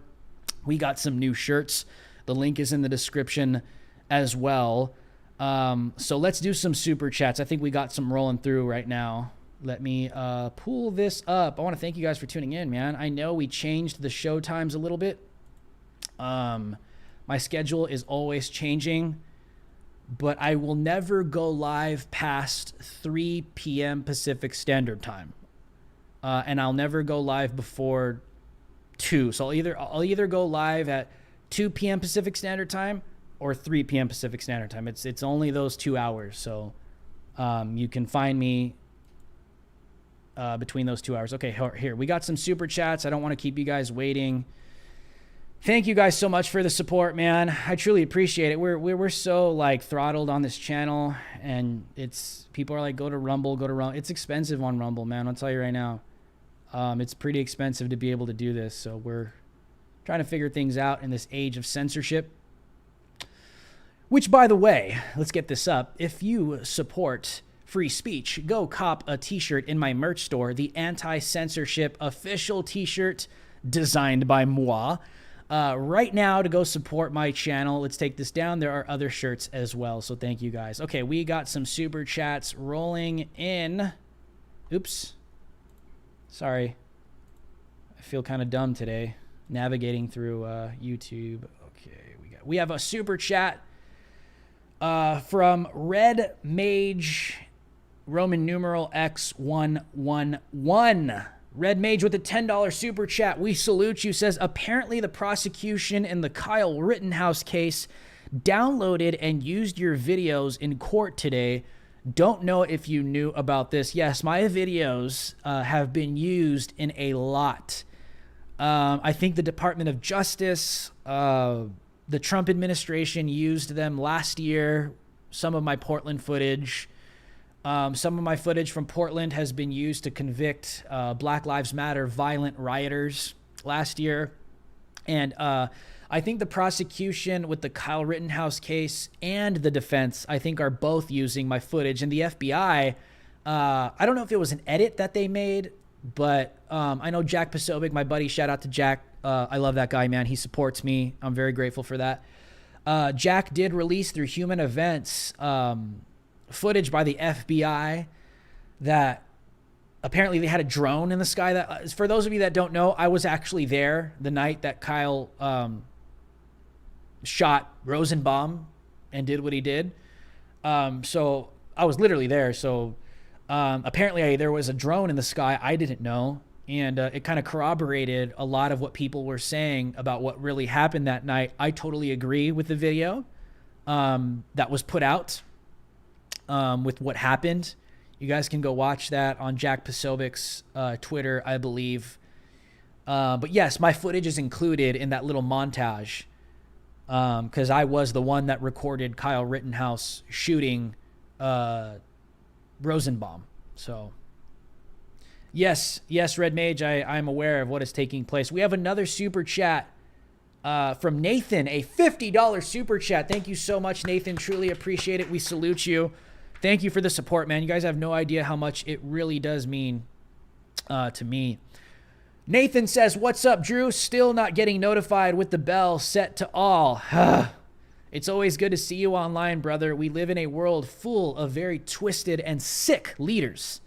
We got some new shirts. The link is in the description as well. So let's do some super chats. I think we got some rolling through right now. Let me pull this up. I want to thank you guys for tuning in, man. I know we changed the show times a little bit. My schedule is always changing, but I will never go live past 3 p.m. Pacific Standard Time. And I'll never go live before 2. So I'll either go live at 2 p.m. Pacific Standard Time or 3 p.m. Pacific Standard Time. It's only those 2 hours. So you can find me between those 2 hours. Okay, here. We got some super chats. I don't want to keep you guys waiting. Thank you guys so much for the support, man. I truly appreciate it. We're so like throttled on this channel, and people are like, go to Rumble. It's expensive on Rumble, man. I'll tell you right now. It's pretty expensive to be able to do this. So we're trying to figure things out in this age of censorship. Which, by the way, let's get this up. If you support free speech, go cop a t-shirt in my merch store, the anti-censorship official t-shirt designed by moi. Right now to go support my channel. Let's take this down. There are other shirts as well, so thank you guys. Okay, we got some super chats rolling in. Oops. Sorry. I feel kind of dumb today navigating through YouTube. Okay, we have a super chat from Red Mage Roman numeral X111. Red Mage with a $10 super chat. We salute you. Says, apparently the prosecution in the Kyle Rittenhouse case downloaded and used your videos in court today. Don't know if you knew about this. Yes, my videos have been used in a lot. I think the Department of Justice, the Trump administration used them last year. Some of my Portland footage. Some of my footage from Portland has been used to convict Black Lives Matter violent rioters last year. And I think the prosecution with the Kyle Rittenhouse case and the defense, I think, are both using my footage. And the FBI, I don't know if it was an edit that they made, but I know Jack Posobiec, my buddy, shout out to Jack. I love that guy, man. He supports me. I'm very grateful for that. Jack did release through Human Events footage by the FBI that apparently they had a drone in the sky. That, for those of you that don't know, I was actually there the night that Kyle shot Rosenbaum and did what he did. So I was literally there. So apparently there was a drone in the sky. I didn't know. And it kind of corroborated a lot of what people were saying about what really happened that night. I totally agree with the video that was put out with what happened. You guys can go watch that on Jack Posovic's Twitter, I believe. But yes, my footage is included in that little montage because I was the one that recorded Kyle Rittenhouse shooting Rosenbaum. So yes, Red Mage, I'm aware of what is taking place. We have another super chat from Nathan, a $50 super chat. Thank you so much, Nathan. Truly appreciate it. We salute you. Thank you for the support, man. You guys have no idea how much it really does mean to me. Nathan says, what's up, Drew? Still not getting notified with the bell set to all. It's always good to see you online, brother. We live in a world full of very twisted and sick leaders.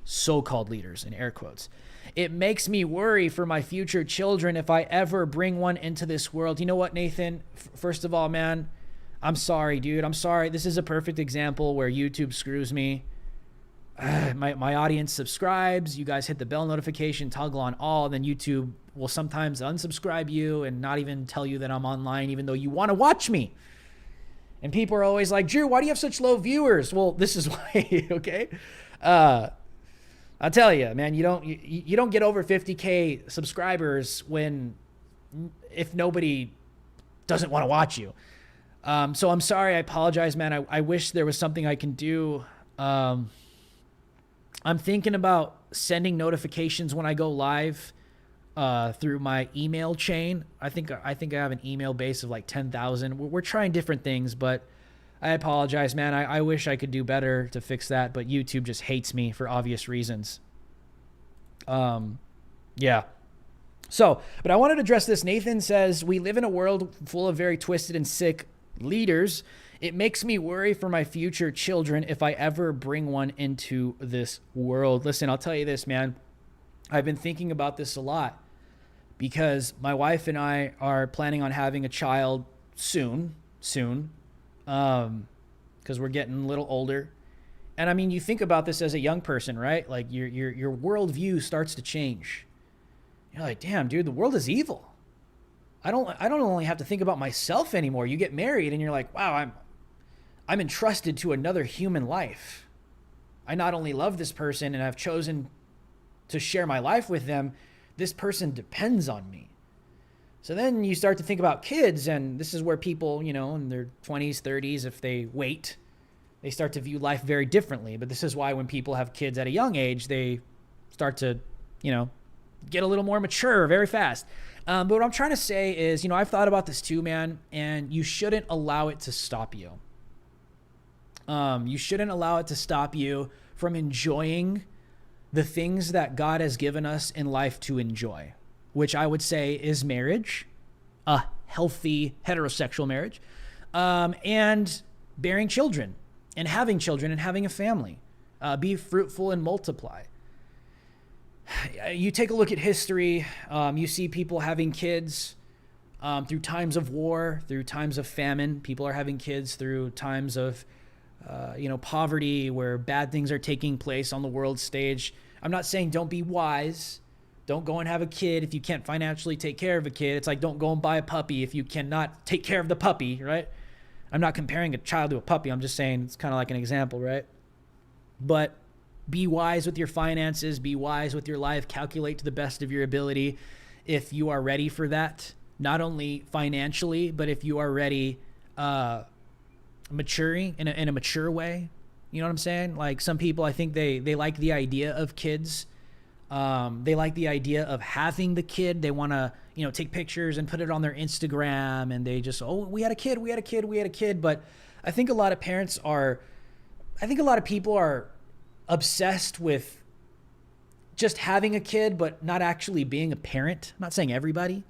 So-called leaders, in air quotes. It makes me worry for my future children if I ever bring one into this world. You know what, Nathan? First of all, man, I'm sorry, dude. I'm sorry. This is a perfect example where YouTube screws me. My audience subscribes. You guys hit the bell notification, toggle on all, then YouTube will sometimes unsubscribe you and not even tell you that I'm online, even though you want to watch me. And people are always like, Drew, why do you have such low viewers? Well, this is why, okay? I'll tell you, man, you don't get over 50K subscribers if nobody doesn't want to watch you. So I'm sorry. I apologize, man. I wish there was something I can do. I'm thinking about sending notifications when I go live through my email chain. I think I have an email base of like 10,000. We're trying different things, but I apologize, man. I wish I could do better to fix that, but YouTube just hates me for obvious reasons. Yeah. So, but I wanted to address this. Nathan says, we live in a world full of very twisted and sick leaders. It makes me worry for my future children if I ever bring one into this world. Listen, I'll tell you this, man. I've been thinking about this a lot because my wife and I are planning on having a child soon. Because we're getting a little older. And I mean, you think about this as a young person, right? Like your worldview starts to change. You're like, damn, dude, the world is evil. I don't only have to think about myself anymore. You get married and you're like, wow, I'm entrusted to another human life. I not only love this person and I've chosen to share my life with them, this person depends on me. So then you start to think about kids, and this is where people, in their 20s, 30s, if they wait, they start to view life very differently. But this is why when people have kids at a young age, they start to, get a little more mature very fast. But what I'm trying to say is, I've thought about this too, man, and you shouldn't allow it to stop you. You shouldn't allow it to stop you from enjoying the things that God has given us in life to enjoy, which I would say is marriage, a healthy heterosexual marriage, and bearing children and having a family. Be fruitful and multiply. You take a look at history, you see people having kids through times of war, through times of famine. People are having kids through times of poverty, where bad things are taking place on the world stage. I'm not saying don't be wise. Don't go and have a kid if you can't financially take care of a kid. It's like, don't go and buy a puppy if you cannot take care of the puppy, right? I'm not comparing a child to a puppy. I'm just saying it's kind of like an example, right? But be wise with your finances. Be wise with your life. Calculate to the best of your ability if you are ready for that. Not only financially, but if you are ready maturing in a mature way. You know what I'm saying? Like, some people, I think they like the idea of kids. They like the idea of having the kid. They want to, take pictures and put it on their Instagram, and they just, we had a kid. But I think a lot of people are obsessed with just having a kid, but not actually being a parent. I'm not saying everybody,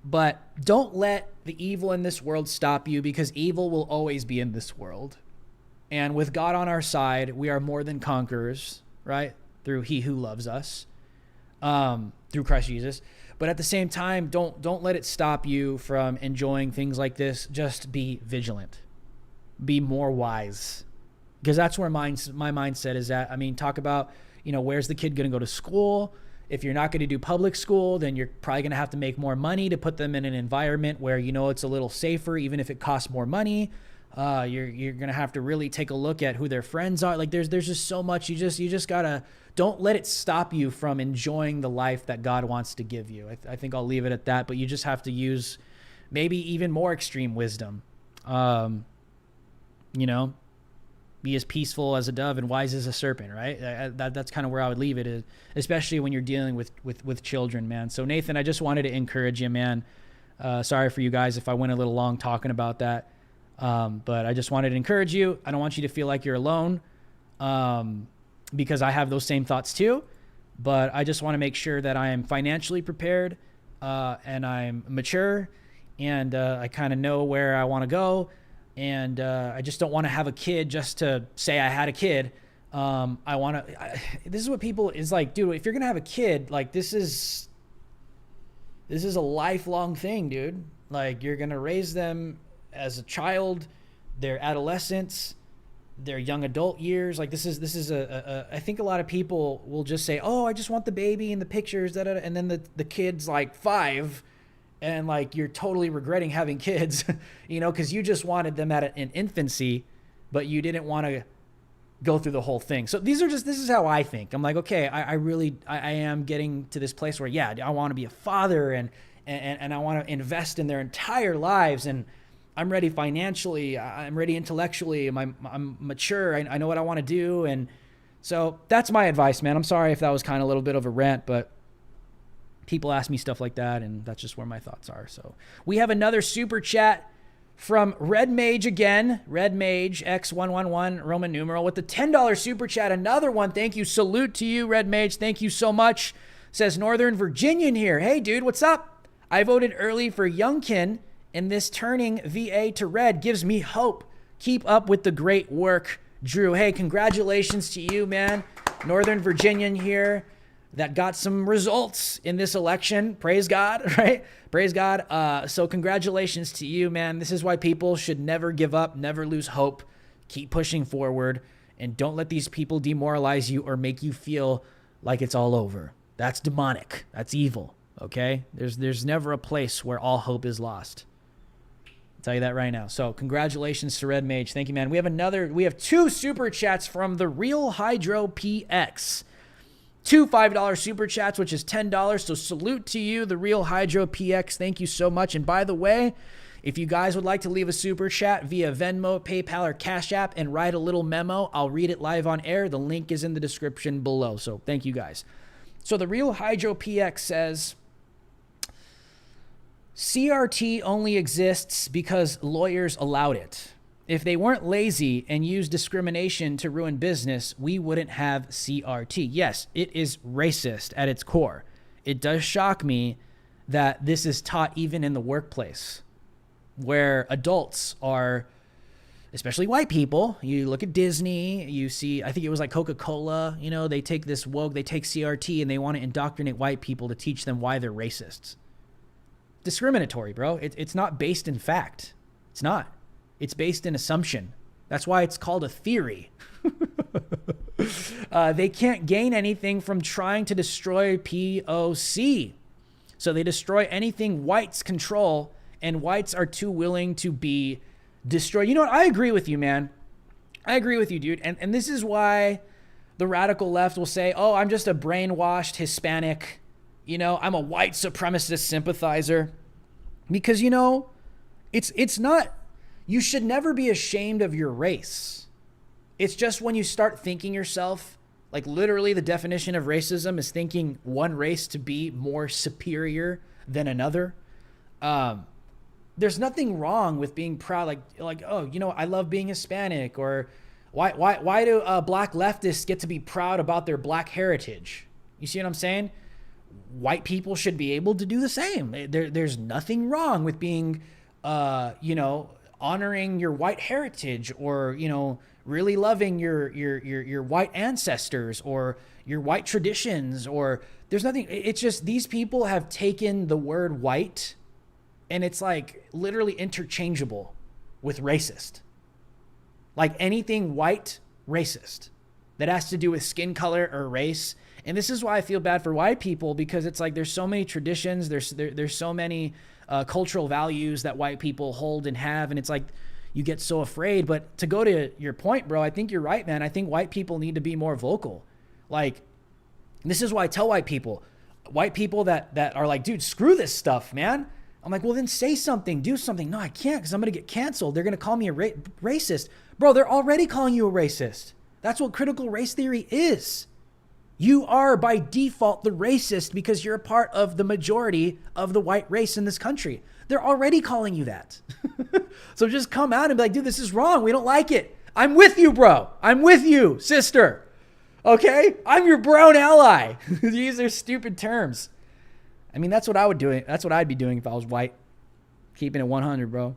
but don't let the evil in this world stop you, because evil will always be in this world. And with God on our side, we are more than conquerors, right? Through He who loves us, through Christ Jesus. But at the same time, don't let it stop you from enjoying things like this. Just be vigilant. Be more wise. Because that's where my mindset is at. I mean, talk about, where's the kid going to go to school? If you're not going to do public school, then you're probably going to have to make more money to put them in an environment where it's a little safer, even if it costs more money. You're going to have to really take a look at who their friends are. Like there's just so much. You just gotta, don't let it stop you from enjoying the life that God wants to give you. I think I'll leave it at that, but you just have to use maybe even more extreme wisdom. Be as peaceful as a dove and wise as a serpent, right? That's kind of where I would leave it, especially when you're dealing with children, man. So Nathan, I just wanted to encourage you, man. Sorry for you guys if I went a little long talking about that. But I just wanted to encourage you. I don't want you to feel like you're alone, because I have those same thoughts too. But I just want to make sure that I am financially prepared, and I'm mature, and I kind of know where I want to go. And I just don't want to have a kid just to say I had a kid. This is what people is like, dude, if you're going to have a kid, like this is a lifelong thing, dude. Like you're going to raise them as a child, their adolescence, their young adult years. Like this is I think a lot of people will just say, oh, I just want the baby and the pictures, and then the kid's like 5. And like you're totally regretting having kids, because you just wanted them at an infancy, but you didn't want to go through the whole thing. So this is how I think. I'm like, okay, I am getting to this place where, yeah, I want to be a father and I want to invest in their entire lives, and I'm ready financially, I'm ready intellectually, I'm mature, I know what I want to do. And so that's my advice, man. I'm sorry if that was kind of a little bit of a rant, but people ask me stuff like that, and that's just where my thoughts are. So we have another super chat from Red Mage again. Red Mage X111 Roman numeral with the $10 super chat. Another one. Thank you. Salute to you, Red Mage. Thank you so much. Says Northern Virginian here. Hey, dude, what's up? I voted early for Youngkin, and this turning VA to red gives me hope. Keep up with the great work, Drew. Hey, congratulations to you, man. Northern Virginian here that got some results in this election. Praise God, right? Praise God. So congratulations to you, man. This is why people should never give up, never lose hope. Keep pushing forward, and don't let these people demoralize you or make you feel like it's all over. That's demonic. That's evil, okay? There's never a place where all hope is lost. I'll tell you that right now. So congratulations to Red Mage. Thank you, man. We have 2 super chats from the Real Hydro PX. 2 $5 super chats, which is $10. So salute to you, the Real Hydro PX. Thank you so much. And by the way, if you guys would like to leave a super chat via Venmo, PayPal, or Cash App and write a little memo, I'll read it live on air. The link is in the description below. So thank you guys. So the Real Hydro PX says, CRT only exists because lawyers allowed it. If they weren't lazy and used discrimination to ruin business, we wouldn't have CRT. Yes, it is racist at its core. It does shock me that this is taught even in the workplace, where adults are, especially white people, you look at Disney, you see, I think it was like Coca-Cola, they take this woke, they take CRT and they want to indoctrinate white people to teach them why they're racists. Discriminatory, bro. It's not based in fact. It's not. It's based in assumption. That's why it's called a theory. They can't gain anything from trying to destroy POC. So they destroy anything whites control, and whites are too willing to be destroyed. You know what? I agree with you, man. I agree with you, dude. And this is why the radical left will say, oh, I'm just a brainwashed Hispanic. I'm a white supremacist sympathizer. Because, it's not... You should never be ashamed of your race. It's just when you start thinking yourself, like literally the definition of racism is thinking one race to be more superior than another. There's nothing wrong with being proud, like oh, I love being Hispanic, or why do black leftists get to be proud about their black heritage? You see what I'm saying? White people should be able to do the same. There's nothing wrong with being, honoring your white heritage, or, you know, really loving your white ancestors or your white traditions, or there's nothing. It's just these people have taken the word white and it's like literally interchangeable with racist. Like anything white, racist. That has to do with skin color or race. And this is why I feel bad for white people, because it's like there's so many traditions, there's so many cultural values that white people hold and have, and it's like you get so afraid. But to go to your point, bro, I think you're right, man. I think white people need to be more vocal. Like, this is why I tell white people that are like, dude, screw this stuff, man. I'm like, well, then say something, do something. No, I can't, because I'm going to get canceled. They're going to call me a racist. Bro, they're already calling you a racist. That's what critical race theory is. You are by default the racist because you're a part of the majority of the white race in this country. They're already calling you that. So just come out and be like, dude, this is wrong. We don't like it. I'm with you, bro. I'm with you, sister. Okay? I'm your brown ally. These are stupid terms. I mean, that's what I would do. That's what I'd be doing if I was white. Keeping it 100, bro.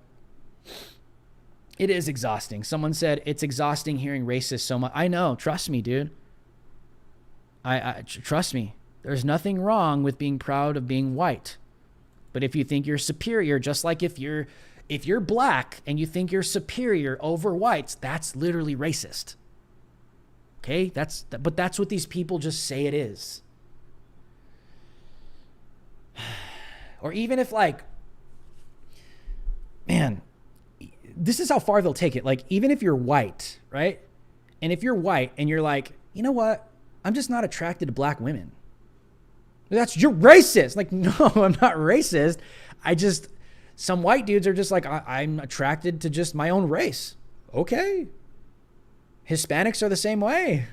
It is exhausting. Someone said it's exhausting hearing racist so much. I know. Trust me, dude. I trust me. There's nothing wrong with being proud of being white. But if you think you're superior, just like if you're black and you think you're superior over whites, that's literally racist. Okay? But that's what these people just say it is. Or even if, like, man, this is how far they'll take it. Like, even if you're white, right? And if you're white and you're like, you know what? I'm just not attracted to black women. You're racist. Like, no, I'm not racist. Some white dudes are just like, I'm attracted to just my own race. Okay. Hispanics are the same way.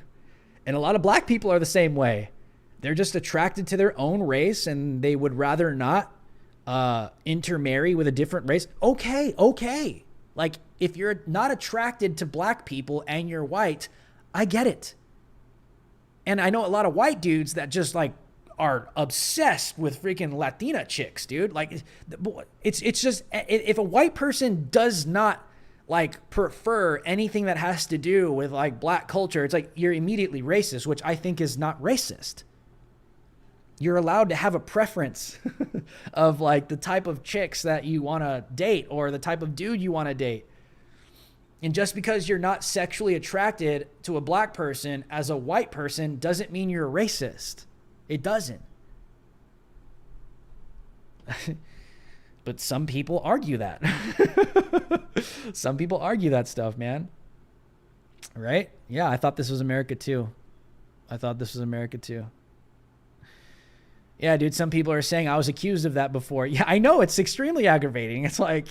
And a lot of black people are the same way. They're just attracted to their own race and they would rather not intermarry with a different race. Okay. Like, if you're not attracted to black people and you're white, I get it. And I know a lot of white dudes that just like are obsessed with freaking Latina chicks, dude. Like, it's just, if a white person does not like prefer anything that has to do with like black culture, it's like you're immediately racist, which I think is not racist. You're allowed to have a preference of like the type of chicks that you want to date or the type of dude you want to date. And just because you're not sexually attracted to a black person as a white person doesn't mean you're a racist. It doesn't. But some people argue that. Some people argue that stuff, man. Right? Yeah, I thought this was America too. Yeah, dude, some people are saying I was accused of that before. Yeah, I know, it's extremely aggravating. It's like,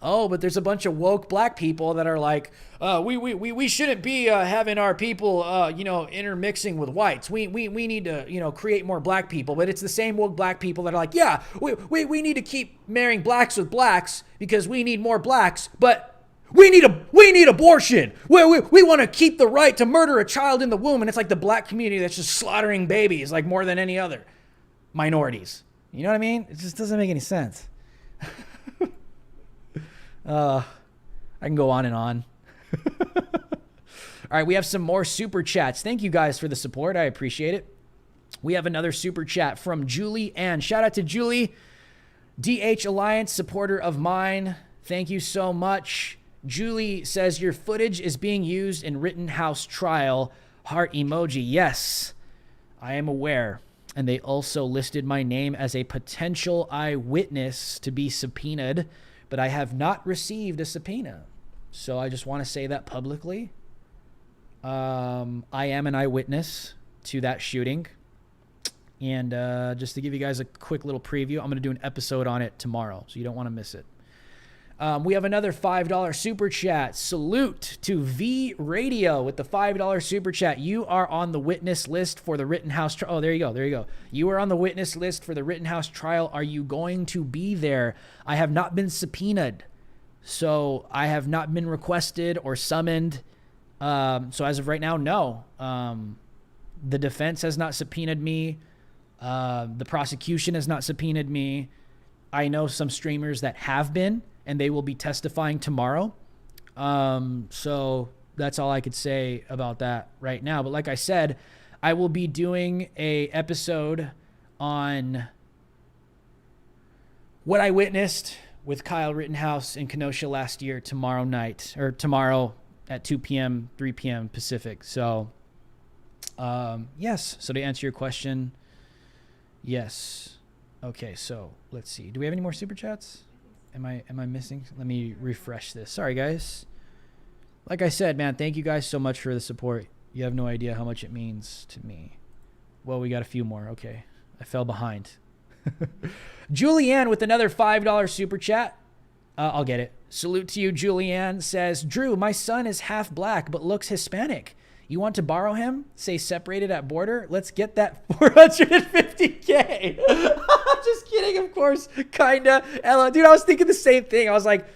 oh, but there's a bunch of woke black people that are like, we shouldn't be having our people, intermixing with whites. We need to, create more black people. But it's the same woke black people that are like, yeah, we need to keep marrying blacks with blacks because we need more blacks. But we need abortion. We want to keep the right to murder a child in the womb. And it's like the black community that's just slaughtering babies like more than any other minorities. You know what I mean? It just doesn't make any sense. I can go on and on. All right, we have some more super chats. Thank you guys for the support. I appreciate it. We have another super chat from Julie Ann. Shout out to Julie, DH Alliance supporter of mine. Thank you so much. Julie says your footage is being used in Rittenhouse trial. Heart emoji. Yes, I am aware. And they also listed my name as a potential eyewitness to be subpoenaed, but I have not received a subpoena. So I just want to say that publicly. I am an eyewitness to that shooting. And just to give you guys a quick little preview, I'm going to do an episode on it tomorrow, so you don't want to miss it. We have another $5 super chat. Salute to V Radio with the $5 super chat. You are on the witness list for the Rittenhouse trial. Oh, there you go. You are on the witness list for the Rittenhouse trial. Are you going to be there? I have not been subpoenaed, so I have not been requested or summoned. So as of right now, no. The defense has not subpoenaed me. The prosecution has not subpoenaed me. I know some streamers that have been, and they will be testifying tomorrow. So that's all I could say about that right now. But like I said, I will be doing a episode on what I witnessed with Kyle Rittenhouse in Kenosha last year tomorrow night, or tomorrow at 2 p.m., 3 p.m. Pacific. So, yes. So to answer your question, yes. Okay, so let's see. Do we have any more super chats? Am I missing? Let me refresh this. Sorry, guys. Like I said, man, thank you guys so much for the support. You have no idea how much it means to me. Well, we got a few more. Okay. I fell behind. Julianne with another $5 super chat. I'll get it. Salute to you, Julianne. Says, Drew, my son is half black but looks Hispanic. You want to borrow him? Say separated at border? Let's get that $450K. Just kidding, of course. Kinda. Ella. Dude, I was thinking the same thing. I was like,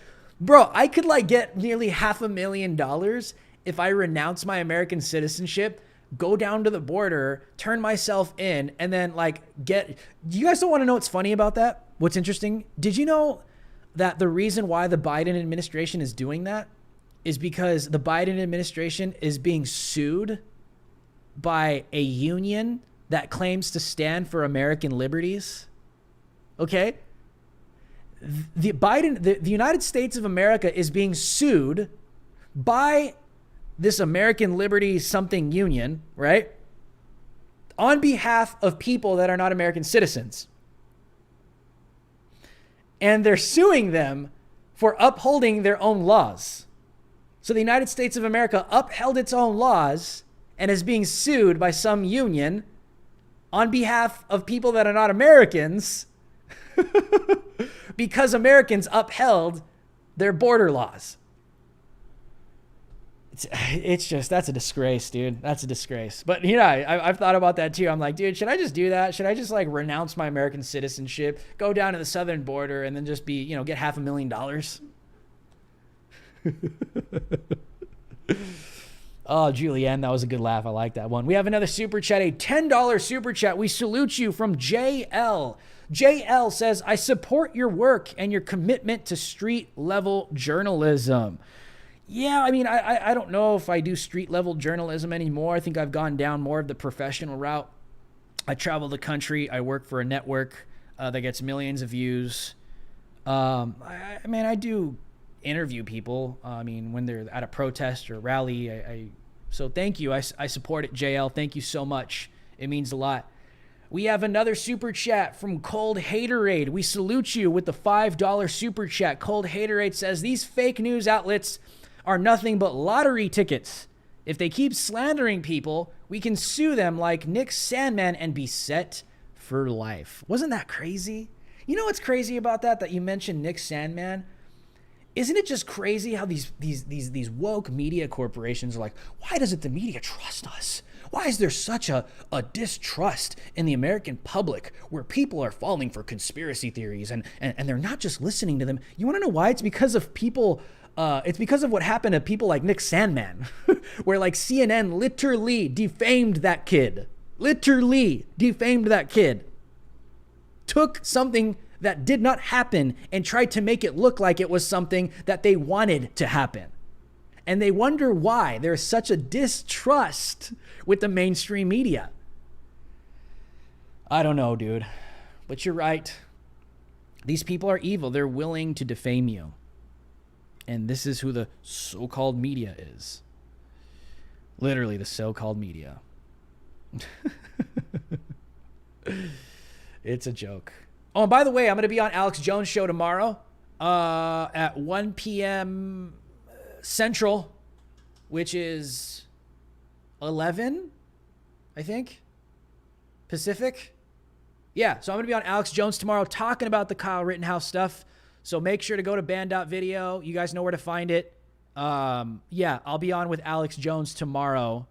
bro, I could like get nearly $500,000 if I renounce my American citizenship, go down to the border, turn myself in, and then like get... You guys don't want to know what's funny about that? What's interesting? Did you know that the reason why the Biden administration is doing that is because the Biden administration is being sued by a union that claims to stand for American liberties? Okay? The United States of America is being sued by this American Liberty something union, right? On behalf of people that are not American citizens. And they're suing them for upholding their own laws. So the United States of America upheld its own laws and is being sued by some union on behalf of people that are not Americans because Americans upheld their border laws. It's just, that's a disgrace, dude. That's a disgrace. But, you know, I've thought about that too. I'm like, dude, should I just do that? Should I just like renounce my American citizenship, go down to the southern border, and then just be, you know, get $500,000? Oh, Julianne, that was a good laugh. I like that one. We have another super chat, a $10 super chat. We salute you from JL. JL says, I support your work and your commitment to street level journalism. Yeah, I mean, I don't know if I do street level journalism anymore. I think I've gone down more of the professional route. I travel the country. I work for a network that gets millions of views. I mean, I do interview people. I mean, when they're at a protest or rally, so thank you. I support it, JL. Thank you so much. It means a lot. We have another super chat from Cold Haterade. We salute you with the $5 super chat. Cold Haterade says, these fake news outlets are nothing but lottery tickets. If they keep slandering people, we can sue them like Nick Sandman and be set for life. Wasn't that crazy? You know what's crazy about that? That you mentioned Nick Sandman? Isn't it just crazy how these woke media corporations are like, why doesn't the media trust us? Why is there such a distrust in the American public where people are falling for conspiracy theories and they're not just listening to them? You want to know why? It's because of people... it's because of what happened to people like Nick Sandman, where like CNN literally defamed that kid. Literally defamed that kid. Took something that did not happen and tried to make it look like it was something that they wanted to happen. And they wonder why there's such a distrust with the mainstream media. I don't know, dude. But you're right. These people are evil. They're willing to defame you. And this is who the so-called media is. Literally the so-called media. It's a joke. Oh, and by the way, I'm going to be on Alex Jones' show tomorrow at 1 p.m. Central, which is 11, I think, Pacific. Yeah, so I'm going to be on Alex Jones tomorrow talking about the Kyle Rittenhouse stuff. So make sure to go to band.video. You guys know where to find it. Yeah, I'll be on with Alex Jones tomorrow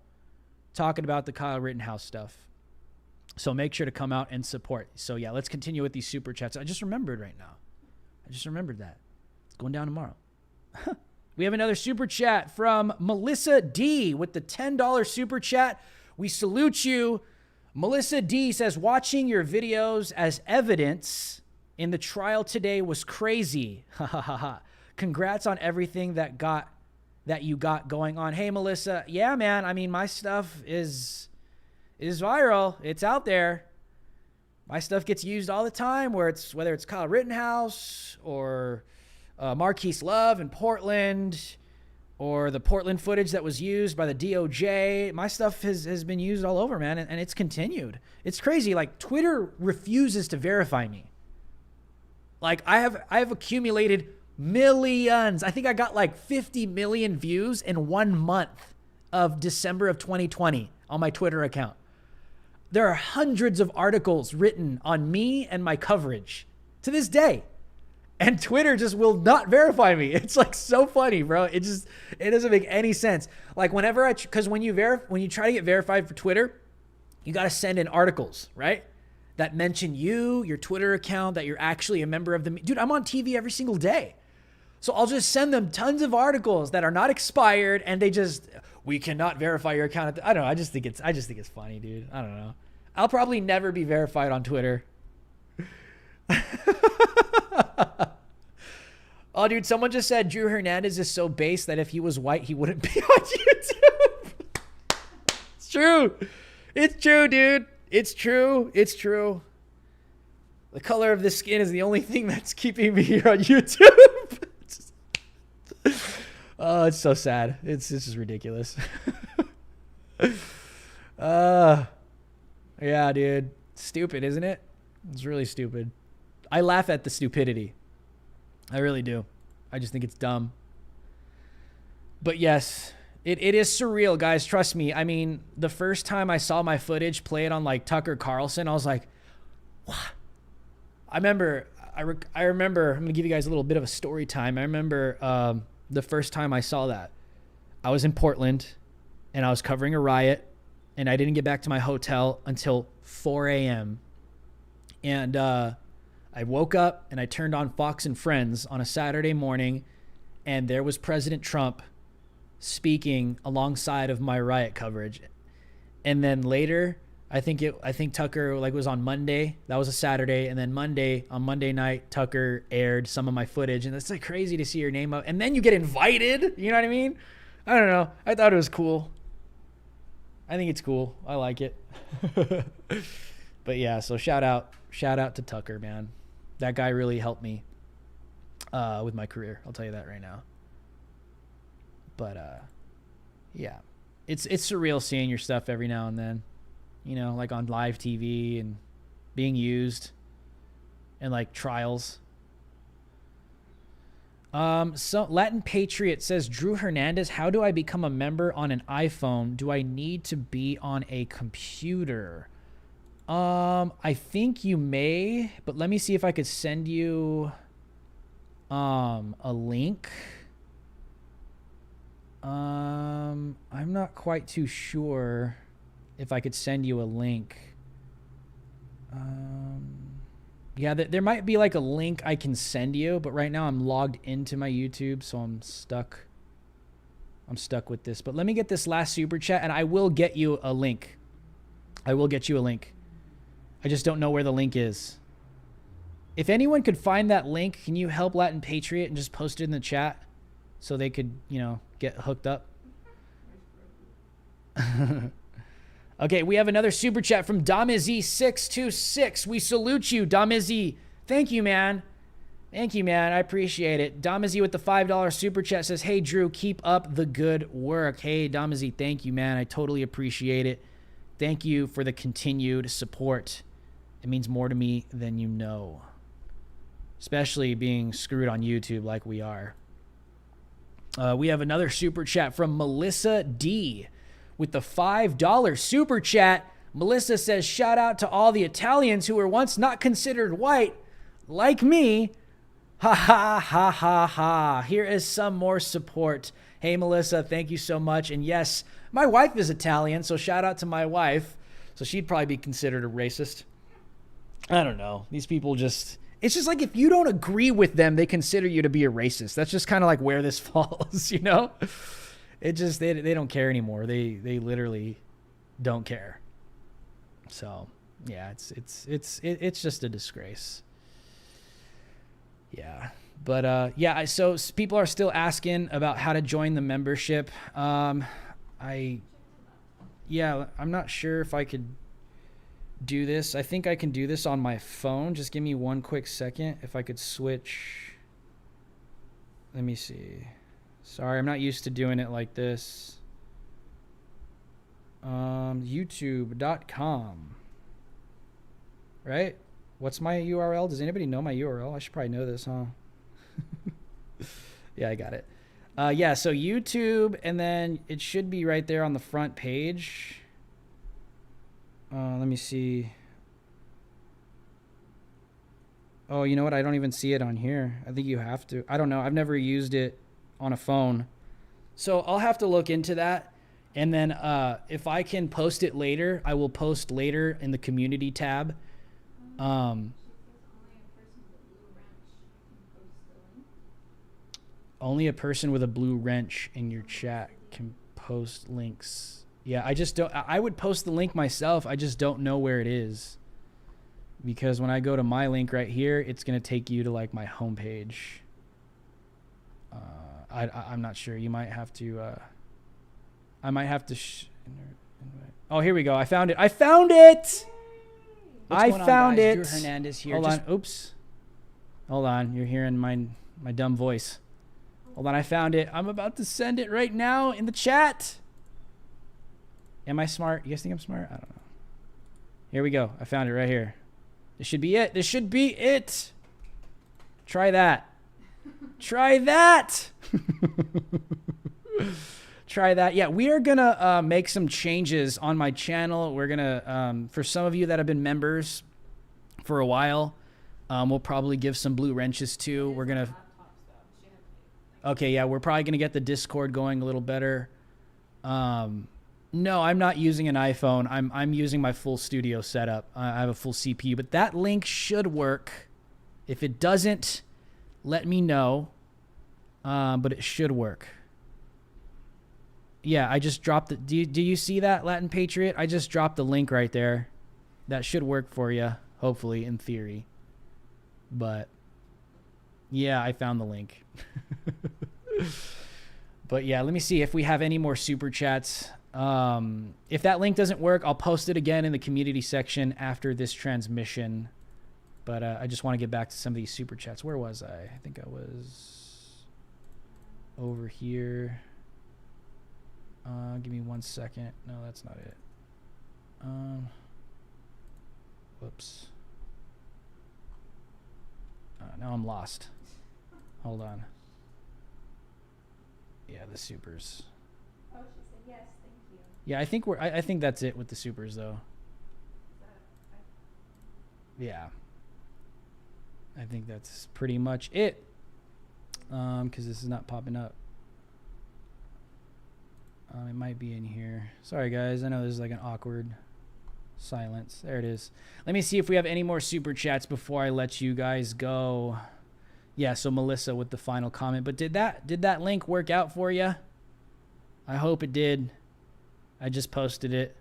talking about the Kyle Rittenhouse stuff. So make sure to come out and support. So yeah, let's continue with these super chats. I just remembered right now. I just remembered that. It's going down tomorrow. We have another super chat from Melissa D with the $10 super chat. We salute you. Melissa D says, watching your videos as evidence in the trial today was crazy. Ha ha ha ha. Congrats on everything that you got going on. Hey, Melissa. Yeah, man. I mean, my stuff is viral. It's out there. My stuff gets used all the time, whether it's Kyle Rittenhouse or Marquise Love in Portland, or the Portland footage that was used by the DOJ. My stuff has been used all over, man, and it's continued. It's crazy. Like, Twitter refuses to verify me. Like, I have accumulated millions. I think I got like 50 million views in 1 month of December of 2020 on my Twitter account. There are hundreds of articles written on me and my coverage to this day. And Twitter just will not verify me. It's like so funny, bro. It doesn't make any sense. Like, whenever because when you try to get verified for Twitter, you got to send in articles, right? That mention your Twitter account, that you're actually a member of the, dude, I'm on TV every single day. So I'll just send them tons of articles that are not expired, and we cannot verify your account. I don't know. I just think it's funny, dude. I don't know. I'll probably never be verified on Twitter. Oh, dude, someone just said Drew Hernandez is so base that if he was white, he wouldn't be on YouTube. It's true. It's true, dude. It's true. It's true. The color of the skin is the only thing that's keeping me here on YouTube. Oh, it's so sad. This is ridiculous. Yeah, dude. Stupid, isn't it? It's really stupid. I laugh at the stupidity. I really do. I just think it's dumb. But yes, it is surreal, guys. Trust me. I mean, the first time I saw my footage played on like Tucker Carlson, I was like, what? I remember, I'm going to give you guys a little bit of a story time. I remember the first time I saw that. I was in Portland and I was covering a riot, and I didn't get back to my hotel until 4 a.m. And I woke up and I turned on Fox and Friends on a Saturday morning, and there was President Trump speaking alongside of my riot coverage. And then later, I think Tucker was on Monday. That was a Saturday. And then on Monday night, Tucker aired some of my footage, and it's like crazy to see your name up. And then you get invited. You know what I mean? I don't know. I thought it was cool. I think it's cool. I like it. But yeah, so shout out to Tucker, man. That guy really helped me with my career. I'll tell you that right now. But yeah, it's surreal seeing your stuff every now and then, you know, like on live TV and being used and like trials. So Latin Patriot says, Drew Hernandez, how do I become a member on an iPhone? Do I need to be on a computer? I think you may, but let me see if I could send you a link. I'm not quite too sure if I could send you a link. Yeah, there might be like a link I can send you, but right now I'm logged into my YouTube, so I'm stuck with this. But let me get this last super chat, and I will get you a link. I just don't know where the link is. If anyone could find that link, can you help Latin Patriot and just post it in the chat so they could, you know, get hooked up? Okay, we have another super chat from Damizy626. We salute you, Damizy. Thank you, man. Thank you, man. I appreciate it. Damizy with the $5 super chat says, hey, Drew, keep up the good work. Hey, Damizy, thank you, man. I totally appreciate it. Thank you for the continued support. It means more to me than you know, especially being screwed on YouTube like we are. We have another super chat from Melissa D with the $5 super chat. Melissa says, shout out to all the Italians who were once not considered white, like me. Ha ha ha ha ha. Here is some more support. Hey, Melissa, thank you so much. And yes, my wife is Italian, so shout out to my wife. So she'd probably be considered a racist. I don't know. These people just... It's just like if you don't agree with them, they consider you to be a racist. That's just kind of like where this falls, you know? It just... They don't care anymore. They literally don't care. So, yeah, it's just a disgrace. Yeah. Yeah, so people are still asking about how to join the membership. I'm not sure if I could do this. I think I can do this on my phone. Just give me one quick second. If I could switch. Let me see. Sorry, I'm not used to doing it like this. YouTube.com. Right? What's my URL? Does anybody know my URL? I should probably know this, huh? Yeah, I got it. Yeah, so YouTube, and then it should be right there on the front page. Let me see. Oh, you know what? I don't even see it on here. I think you have to. I don't know. I've never used it on a phone. So I'll have to look into that. And then if I can post it later, I will post later in the community tab. Only a person with a blue wrench in your chat can post links. Yeah, I just don't. I would post the link myself. I just don't know where it is. Because when I go to my link right here, it's going to take you to like my homepage. I'm not sure. You might have to. I might have to. Oh, here we go. I found it. I found it. I found it. Drew Hernandez here. Hold on. Oops. Hold on. You're hearing my dumb voice. Hold on. I found it. I'm about to send it right now in the chat. Am I smart? You guys think I'm smart? I don't know. Here we go. I found it right here. This should be it. This should be it. Try that. Try that. Try that. Yeah, we are going to make some changes on my channel. We're going to, for some of you that have been members for a while, we'll probably give some blue wrenches too. We're going to... Okay, yeah, we're probably going to get the Discord going a little better. No, I'm not using an iPhone. I'm using my full studio setup. I have a full CPU, but that link should work. If it doesn't, let me know. But it should work. Yeah, I just dropped it. Do you see that, Latin Patriot? I just dropped the link right there. That should work for you, hopefully, in theory. But yeah, I found the link. But yeah, let me see if we have any more super chats. If that link doesn't work, I'll post it again in the community section after this transmission. But I just want to get back to some of these super chats. Where was I? I think I was over here. Give me 1 second. No, that's not it. Whoops. Now I'm lost. Hold on. Yeah, the supers. Oh, she said yes, thank you. Yeah, I think I think that's it with the supers though. Yeah. I think that's pretty much it. Because this is not popping up. It might be in here. Sorry guys, I know this is like an awkward silence. There it is. Let me see if we have any more super chats before I let you guys go. Yeah, so Melissa with the final comment. But did that link work out for you? I hope it did. I just posted it.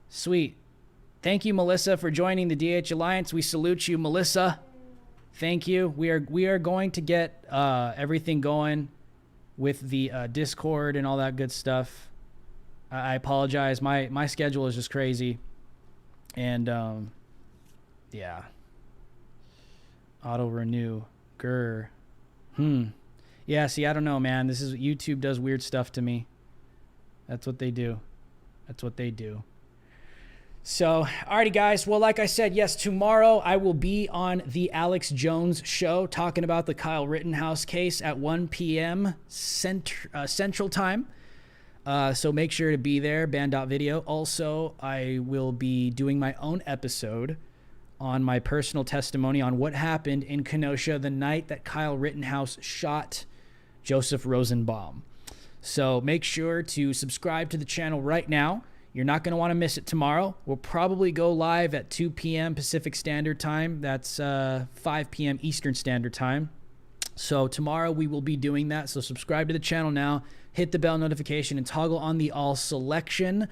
Sweet. Thank you, Melissa, for joining the DH Alliance. We salute you, Melissa. Thank you. We are going to get everything going with the Discord and all that good stuff. I apologize. My schedule is just crazy. And yeah. Auto renew. Grr. Yeah, see, I don't know, man. This is YouTube does weird stuff to me. That's what they do. That's what they do. So, alrighty, guys. Well, like I said, yes, tomorrow I will be on the Alex Jones show talking about the Kyle Rittenhouse case at 1 p.m. Central Time. So make sure to be there, band.video. Also, I will be doing my own episode on my personal testimony on what happened in Kenosha the night that Kyle Rittenhouse shot Joseph Rosenbaum. So make sure to subscribe to the channel right now. You're not going to want to miss it tomorrow. We'll probably go live at 2 p.m. Pacific Standard Time. That's 5 p.m. Eastern Standard Time. So tomorrow we will be doing that. So subscribe to the channel now. Hit the bell notification and toggle on the all selection.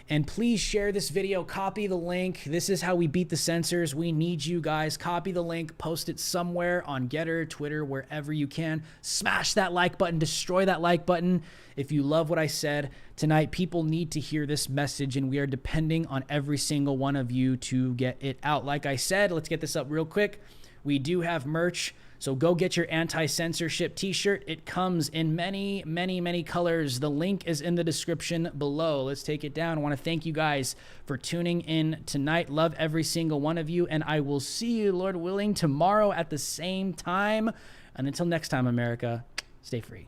And please share this video, copy the link. This is how we beat the censors. We need you guys. Copy the link, post it somewhere on Getter, Twitter, wherever you can. Smash that like button, destroy that like button. If you love what I said tonight, people need to hear this message, and we are depending on every single one of you to get it out. Like I said, let's get this up real quick. We do have merch. So go get your anti-censorship t-shirt. It comes in many, many, many colors. The link is in the description below. Let's take it down. I want to thank you guys for tuning in tonight. Love every single one of you. And I will see you, Lord willing, tomorrow at the same time. And until next time, America, stay free.